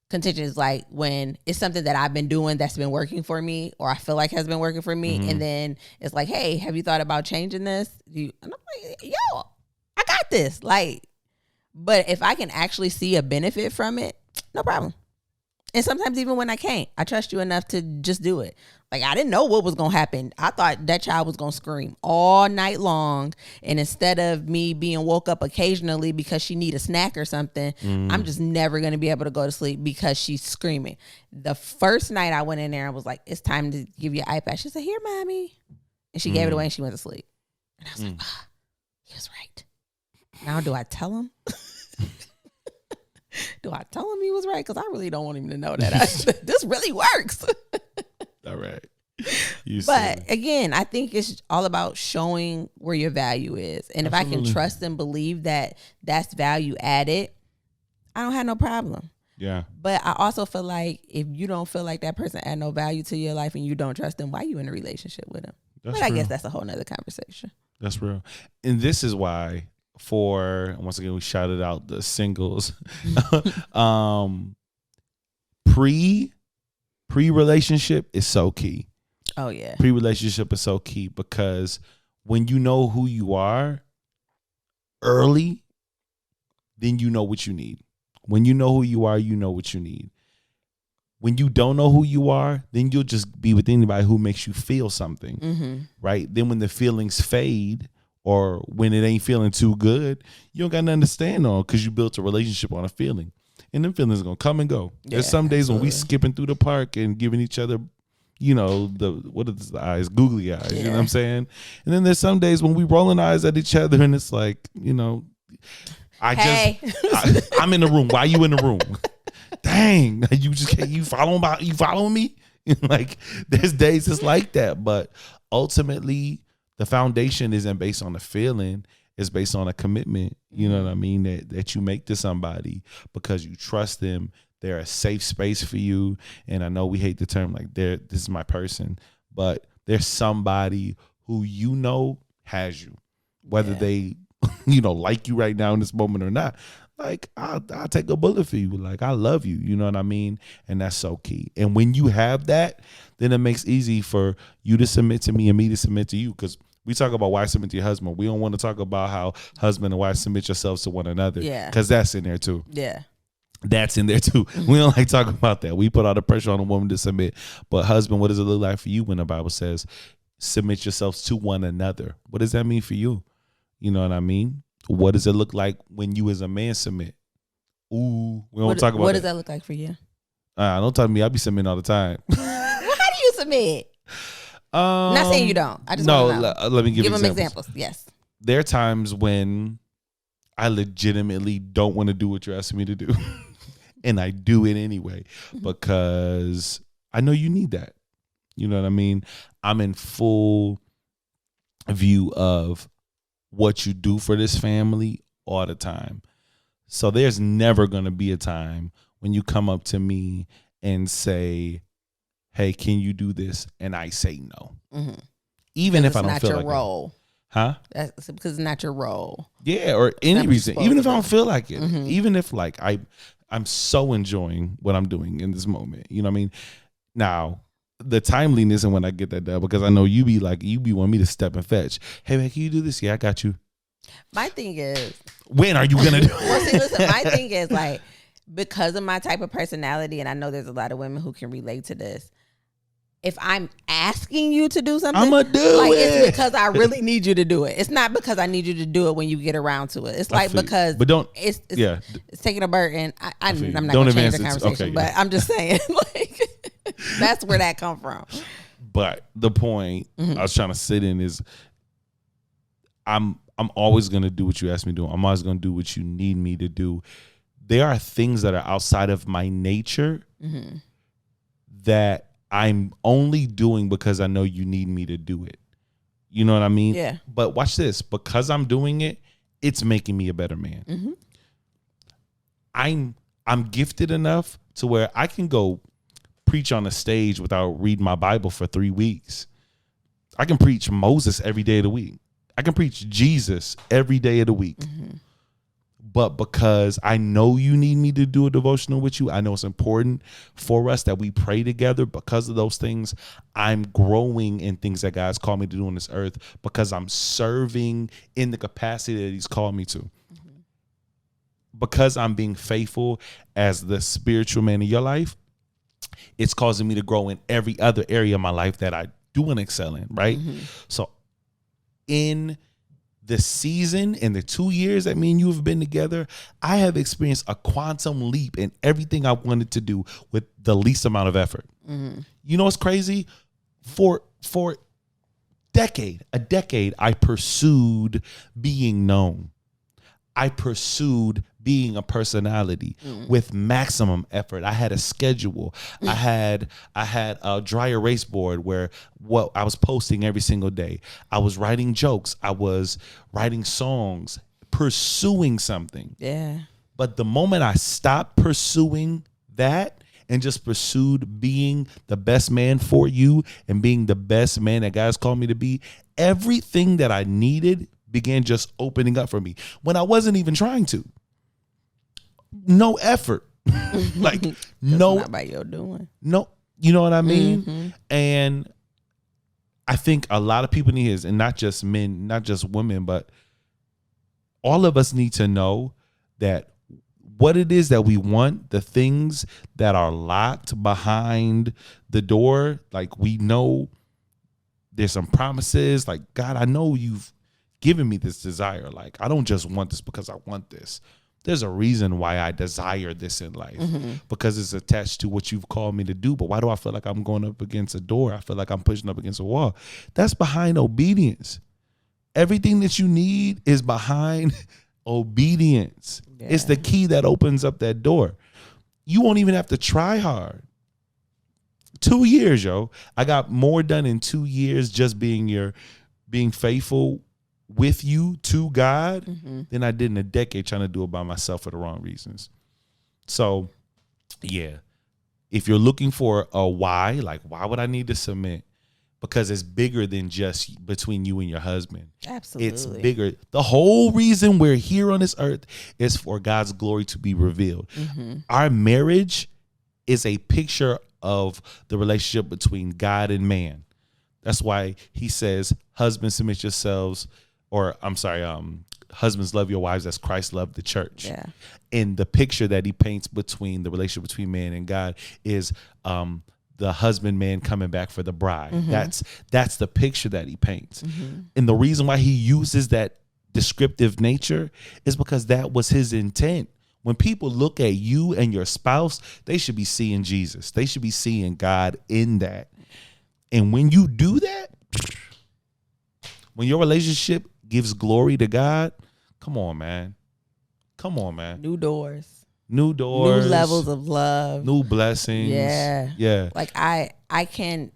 contention like when it's something that I've been doing that's been working for me or I feel like has been working for me. And then it's like, hey, have you thought about changing this? And I'm like, yo, I got this. Like, but if I can actually see a benefit from it, no problem. And sometimes even when I can't, I trust you enough to just do it. Like, I didn't know what was going to happen. I thought that child was going to scream all night long. And instead of me being woke up occasionally because she need a snack or something, I'm just never going to be able to go to sleep because she's screaming. The first night I went in there and was like, it's time to give you an iPad. She said, here, mommy. And she gave it away and she went to sleep. And I was like, he was right. Now do I tell him? Do I tell him he was right? Because I really don't want him to know that this really works. All right. But again, I think it's all about showing where your value is. And if I can trust and believe that that's value added, I don't have no problem. Yeah. But I also feel like if you don't feel like that person add no value to your life and you don't trust them, why are you in a relationship with them? But I guess that's a whole nother conversation. That's real. And this is why, once again, we shouted out the singles. Pre-relationship is so key. Oh, yeah. Pre-relationship is so key because when you know who you are early, then you know what you need. When you know who you are, you know what you need. When you don't know who you are, then you'll just be with anybody who makes you feel something, right? Then when the feelings fade or when it ain't feeling too good, you don't got nothing to stand on because you built a relationship on a feeling. And them feelings are going to come and go. Yeah, there's some days when we skipping through the park and giving each other, what are the eyes? Googly eyes, you know what I'm saying? And then there's some days when we rolling eyes at each other and it's like, I'm in the room. Why you in the room? Dang, you following me? Like there's days it's like that, but ultimately the foundation isn't based on a feeling. It's based on a commitment, you know what I mean, that you make to somebody because you trust them. They're a safe space for you. And I know we hate the term like this is my person, but there's somebody who has you, whether they like you right now in this moment or not. Like I'll take a bullet for you. Like I love you, you know what I mean? And that's so key. And when you have that, then it makes it easy for you to submit to me and me to submit to you because we talk about why submit to your husband. We don't want to talk about how husband and wife submit yourselves to one another. Yeah. Because that's in there too. Yeah. That's in there too. We don't like talking about that. We put all the pressure on a woman to submit. But husband, what does it look like for you when the Bible says submit yourselves to one another? What does that mean for you? You know what I mean? What does it look like when you as a man submit? Ooh, we don't talk about that. What does that look like for you? Don't talk to me. I be submitting all the time. Well, how do you submit? Not saying you don't. I just let me give them examples. Yes. There are times when I legitimately don't want to do what you're asking me to do, and I do it anyway because I know you need that. You know what I mean? I'm in full view of what you do for this family all the time. So there's never going to be a time when you come up to me and say, hey, can you do this? And I say no. Even if I don't feel like it. It's not your role. Huh? That's because it's not your role. Yeah, or any reason. Even if I don't feel like it. Even if like I'm so enjoying what I'm doing in this moment. You know what I mean? Now, the timeliness and when I get that done, because I know you be wanting me to step and fetch. Hey man, can you do this? Yeah, I got you. My thing is, when are you gonna do it? Well, see, listen, my thing is like, because of my type of personality, and I know there's a lot of women who can relate to this. If I'm asking you to do something, I'm gonna do it. It's because I really need you to do it. It's not because I need you to do it when you get around to it. It's like because, but don't. It's taking a burden. I'm not gonna change the conversation, but I'm just saying, like, that's where that come from. But the point I was trying to sit in is, I'm always gonna do what you ask me to do. I'm always gonna do what you need me to do. There are things that are outside of my nature that I'm only doing because I know you need me to do it. You know what I mean? Yeah. But watch this. Because I'm doing it, it's making me a better man. I'm gifted enough to where I can go preach on a stage without reading my Bible for 3 weeks. I can preach Moses every day of the week. I can preach Jesus every day of the week. But because I know you need me to do a devotional with you, I know it's important for us that we pray together. Because of those things, I'm growing in things that God's called me to do on this earth because I'm serving in the capacity that he's called me to. Because I'm being faithful as the spiritual man in your life, it's causing me to grow in every other area of my life that I do and excel in, right? So in the season and the 2 years that me and you have been together, I have experienced a quantum leap in everything I wanted to do with the least amount of effort. You know what's crazy? For a decade, I pursued being known. I pursued being a personality with maximum effort. I had a schedule. I had a dry erase board where I was posting every single day. I was writing jokes. I was writing songs, pursuing something. Yeah. But the moment I stopped pursuing that and just pursued being the best man for you and being the best man that God's called me to be, everything that I needed began just opening up for me when I wasn't even trying to. No effort. Like no, not by your doing. No, you know what I mean? And I think a lot of people need this, and not just men, not just women, but all of us need to know that what it is that we want, the things that are locked behind the door, like we know there's some promises, like, God, I know you've given me this desire. Like, I don't just want this because I want this. There's a reason why I desire this in life, because it's attached to what you've called me to do. But why do I feel like I'm going up against a door? I feel like I'm pushing up against a wall. That's behind obedience. Everything that you need is behind obedience. Yeah. It's the key that opens up that door. You won't even have to try hard. 2 years, yo. I got more done in 2 years just being faithful with you to God than I did in a decade trying to do it by myself for the wrong reasons. So, yeah, if you're looking for a why, like, why would I need to submit? Because it's bigger than just between you and your husband. Absolutely. It's bigger. The whole reason we're here on this earth is for God's glory to be revealed. Our marriage is a picture of the relationship between God and man. That's why he says, husbands, submit yourselves, or I'm sorry, husbands, love your wives as Christ loved the church. Yeah. And the picture that he paints between the relationship between man and God is the husband man coming back for the bride. That's the picture that he paints. And the reason why he uses that descriptive nature is because that was his intent. When people look at you and your spouse, they should be seeing Jesus. They should be seeing God in that. And when you do that, when your relationship gives glory to God, come on, man. Come on, man. New doors. New levels of love. New blessings. Yeah. Like I can,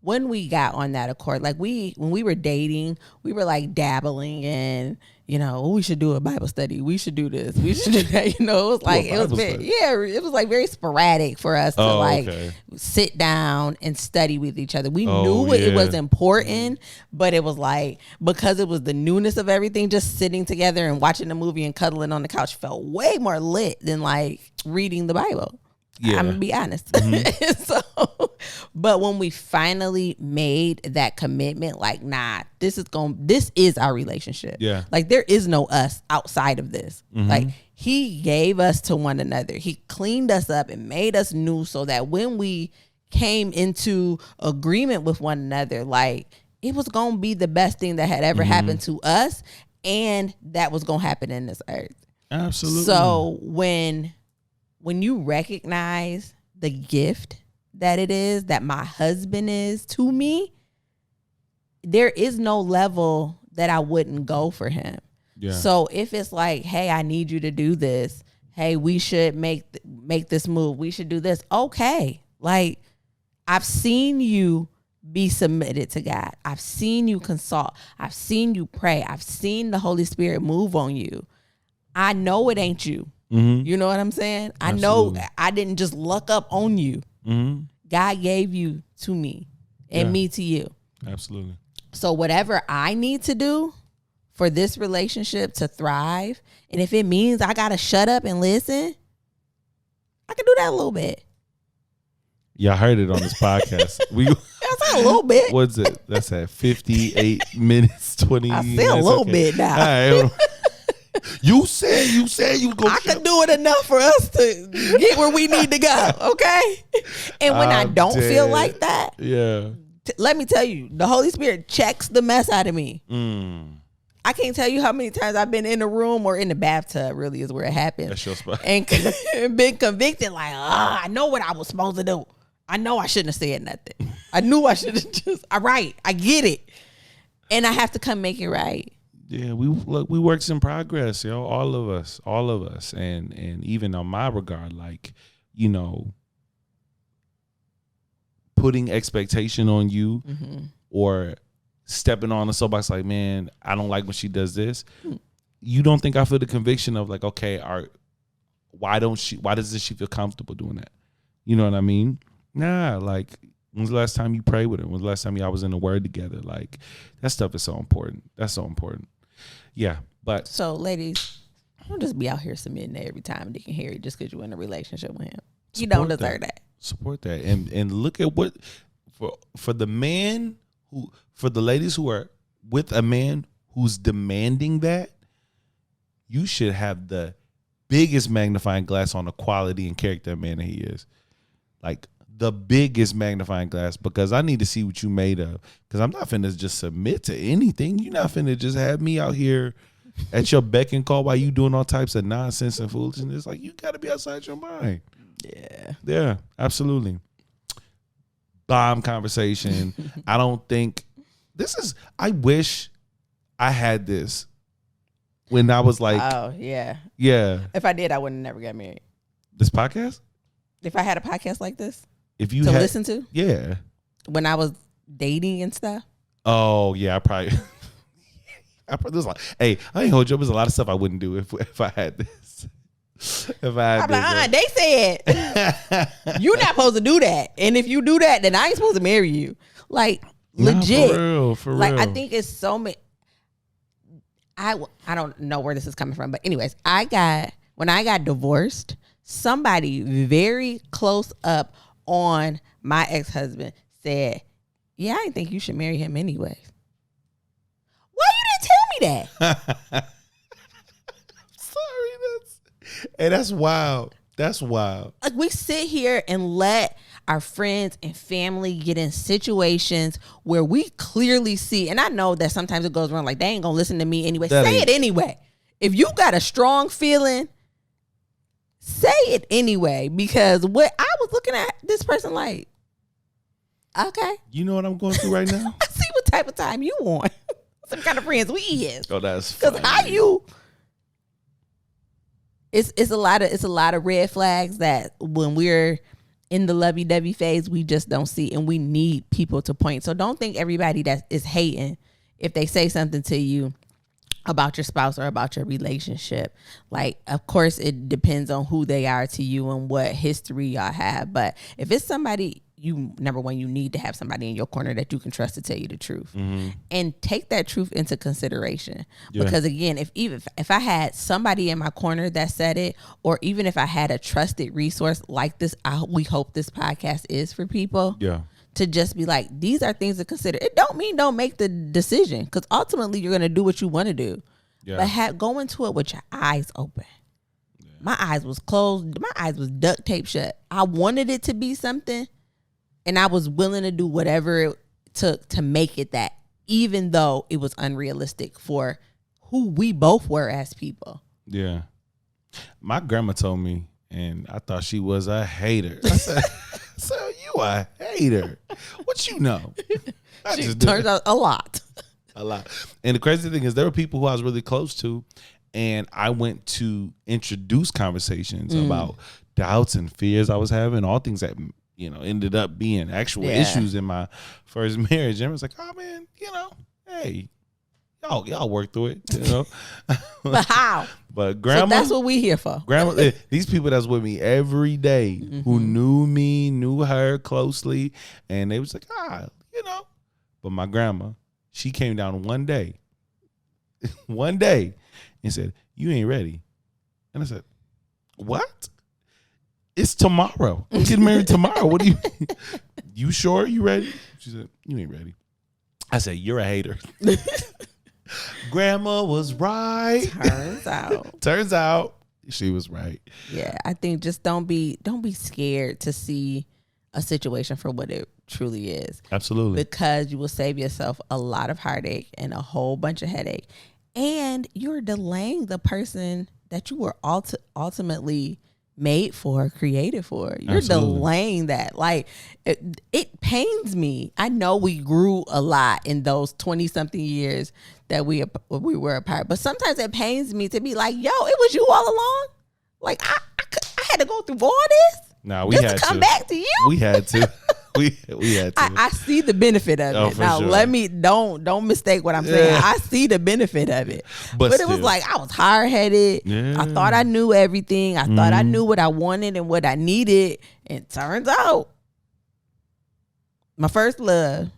when we got on that accord, like when we were dating, we were like dabbling in, we should do a Bible study. We should do this. We should do that. It was like, it was like very sporadic for us to sit down and study with each other. We knew it was important, but it was like, because it was the newness of everything, just sitting together and watching a movie and cuddling on the couch felt way more lit than like reading the Bible. Yeah. I'm gonna be honest. But when we finally made that commitment, like, nah, this is our relationship. Yeah. Like, there is no us outside of this. Like, he gave us to one another. He cleaned us up and made us new so that when we came into agreement with one another, like, it was gonna be the best thing that had ever happened to us, and that was gonna happen in this earth. Absolutely. So when you recognize the gift that it is, that my husband is to me, there is no level that I wouldn't go for him. Yeah. So if it's like, hey, I need you to do this. Hey, we should make this move. We should do this. Okay. Like, I've seen you be submitted to God. I've seen you consult. I've seen you pray. I've seen the Holy Spirit move on you. I know it ain't you. You know what I'm saying? Absolutely. I know I didn't just luck up on you. God gave you to me and me to you. Absolutely. So whatever I need to do for this relationship to thrive, and if it means I got to shut up and listen, I can do that a little bit. Yeah, I heard it on this podcast. That's a little bit. What's it? That's at 58 minutes, 20 I minutes. say a little bit now. All right. You said you was gonna. I could do it enough for us to get where we need to go. Okay. And when I don't feel like that, yeah. Let me tell you, the Holy Spirit checks the mess out of me. I can't tell you how many times I've been in the room or in the bathtub, really is where it happens. That's your spot. And been convicted like, I know what I was supposed to do. I know I shouldn't have said nothing. I knew I should have just, all right, I get it. And I have to come make it right. Yeah, we works in progress, yo. All of us. And even on my regard, like, you know, putting expectation on you or stepping on the soapbox like, man, I don't like when she does this. You don't think I feel the conviction of like, okay, why doesn't she feel comfortable doing that? You know what I mean? Nah, like, when's the last time you prayed with her? When's the last time y'all was in the word together? Like, that stuff is so important. That's so important. Yeah, but. So, ladies, don't just be out here submitting to every time Dick and Harry just because you're in a relationship with him. You don't deserve that. Support that. And look at what, for the man who, for the ladies who are with a man who's demanding that, you should have the biggest magnifying glass on the quality and character of man that he is. Like, the biggest magnifying glass, because I need to see what you made of. Because I'm not finna just submit to anything. You're not finna just have me out here at your beck and call while you doing all types of nonsense and foolishness. Like, you got to be outside your mind. Yeah, absolutely. Bomb conversation. I don't think I wish I had this when I was like, oh yeah. If I did, I would have never got married. This podcast? If I had a podcast like this, if you listen to, yeah, when I was dating and stuff. Oh yeah, I probably there's like, hey, I ain't hold you up. There's a lot of stuff I wouldn't do if I had this. If I had I'm this, they said you're not supposed to do that, and if you do that, then I ain't supposed to marry you. Like, legit, for real. Like, I think it's so many. I don't know where this is coming from, but anyways, when I got divorced, somebody very close up on my ex-husband said, yeah, I didn't think you should marry him anyways. Why you didn't tell me that? Sorry, that's wild. That's wild. Like, we sit here and let our friends and family get in situations where we clearly see, and I know that sometimes it goes wrong, like, they ain't gonna listen to me anyway. Say it anyway. If you got a strong feeling, say it anyway, because what I was looking at this person like, okay. You know what I'm going through right now? I see what type of time you want. Some kind of friends we is. Oh, that's funny. Because how you... It's a lot of red flags that when we're in the lovey-dovey phase, we just don't see, and we need people to point. So don't think everybody that is hating if they say something to you about your spouse or about your relationship. Like, of course, it depends on who they are to you and what history y'all have. But if it's somebody, number one, you need to have somebody in your corner that you can trust to tell you the truth, and take that truth into consideration. Yeah. Because again, if I had somebody in my corner that said it, or even if I had a trusted resource like this, we hope this podcast is for people. Yeah. To just be like, these are things to consider. It don't mean don't make the decision, because ultimately you're going to do what you want to do. Yeah. But go into it with your eyes open. Yeah. My eyes was closed. My eyes was duct tape shut. I wanted it to be something, and I was willing to do whatever it took to make it that, even though it was unrealistic for who we both were as people. Yeah. My grandma told me, and I thought she was a hater. I said, so you a hater. What you know? She turns out a lot. A lot. And the crazy thing is, there were people who I was really close to, and I went to introduce conversations about doubts and fears I was having, all things that, ended up being actual issues in my first marriage. And I was like, oh man, hey, y'all work through it, But how? But grandma, so that's what we here for. Grandma, these people that's with me every day, who knew me, knew her closely, and they was like, But my grandma, she came down one day, and said, "You ain't ready." And I said, "What? It's tomorrow. I'm getting married tomorrow. What do you? You sure you ready?" She said, "You ain't ready." I said, "You're a hater." Grandma was right. Turns out she was right. Yeah, I think just don't be scared to see a situation for what it truly is. Absolutely. Because you will save yourself a lot of heartache and a whole bunch of headache. And you're delaying the person that you were ultimately made for, created for. You're Absolutely. delaying that. Like, it pains me. I know we grew a lot in those 20-something years that we were apart. But sometimes it pains me to be like, yo, it was you all along? Like, I had to go through all this? No, we just had to come back to you? We had to. We had to. I see the benefit of it. Now sure. let me don't mistake what I'm saying. I see the benefit of it. But it was like I was hard headed. Yeah. I thought I knew everything. I thought I knew what I wanted and what I needed. And turns out my first love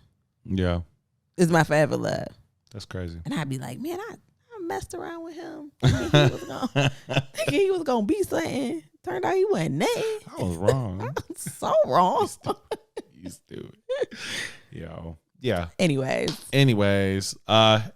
is my forever love. That's crazy. And I'd be like, man, I messed around with him. Thinking he was gonna be something. Turned out he wasn't nothing. I was wrong. I was so wrong. You stupid. Yo. Yeah. Anyways,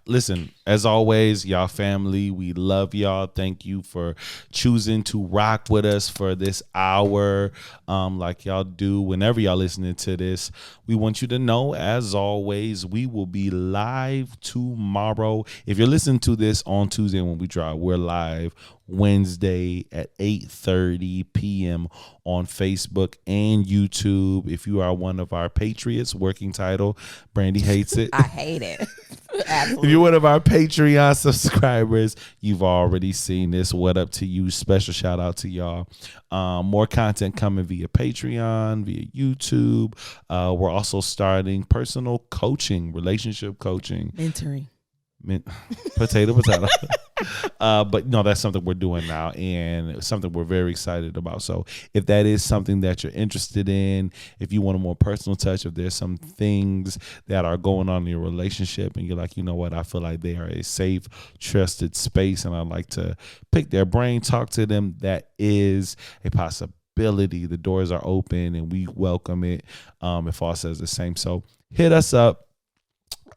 listen, as always, y'all family, we love y'all. Thank you for choosing to rock with us for this hour. Like y'all do whenever y'all listening to this. We want you to know, as always, we will be live tomorrow. If you're listening to this on Tuesday when we drop, we're live Wednesday at 8:30 p.m. on Facebook and YouTube. If you are one of our Patriots, working title, Brandy hates it. I hate it. Absolutely. If you're one of our Patreon subscribers, you've already seen this. What up to you? Special shout out to y'all. More content coming via Patreon, via YouTube. We're also starting personal coaching, relationship coaching. Mentoring. Potato. But no, that's something we're doing now and something we're very excited about. So if that is something that you're interested in, if you want a more personal touch, if there's some things that are going on in your relationship and you're like, you know what, I feel like they are a safe, trusted space and I'd like to pick their brain, talk to them, that is a possibility. The doors are open and we welcome it. If all says the same. So hit us up.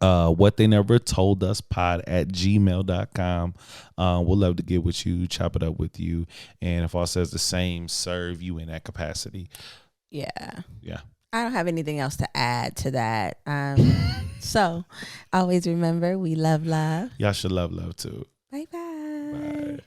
What they never told us pod@gmail.com. We'll love to get with you, chop it up with you, and if all says the same, serve you in that capacity. Yeah I don't have anything else to add to that. So always remember, we love y'all should love too. Bye.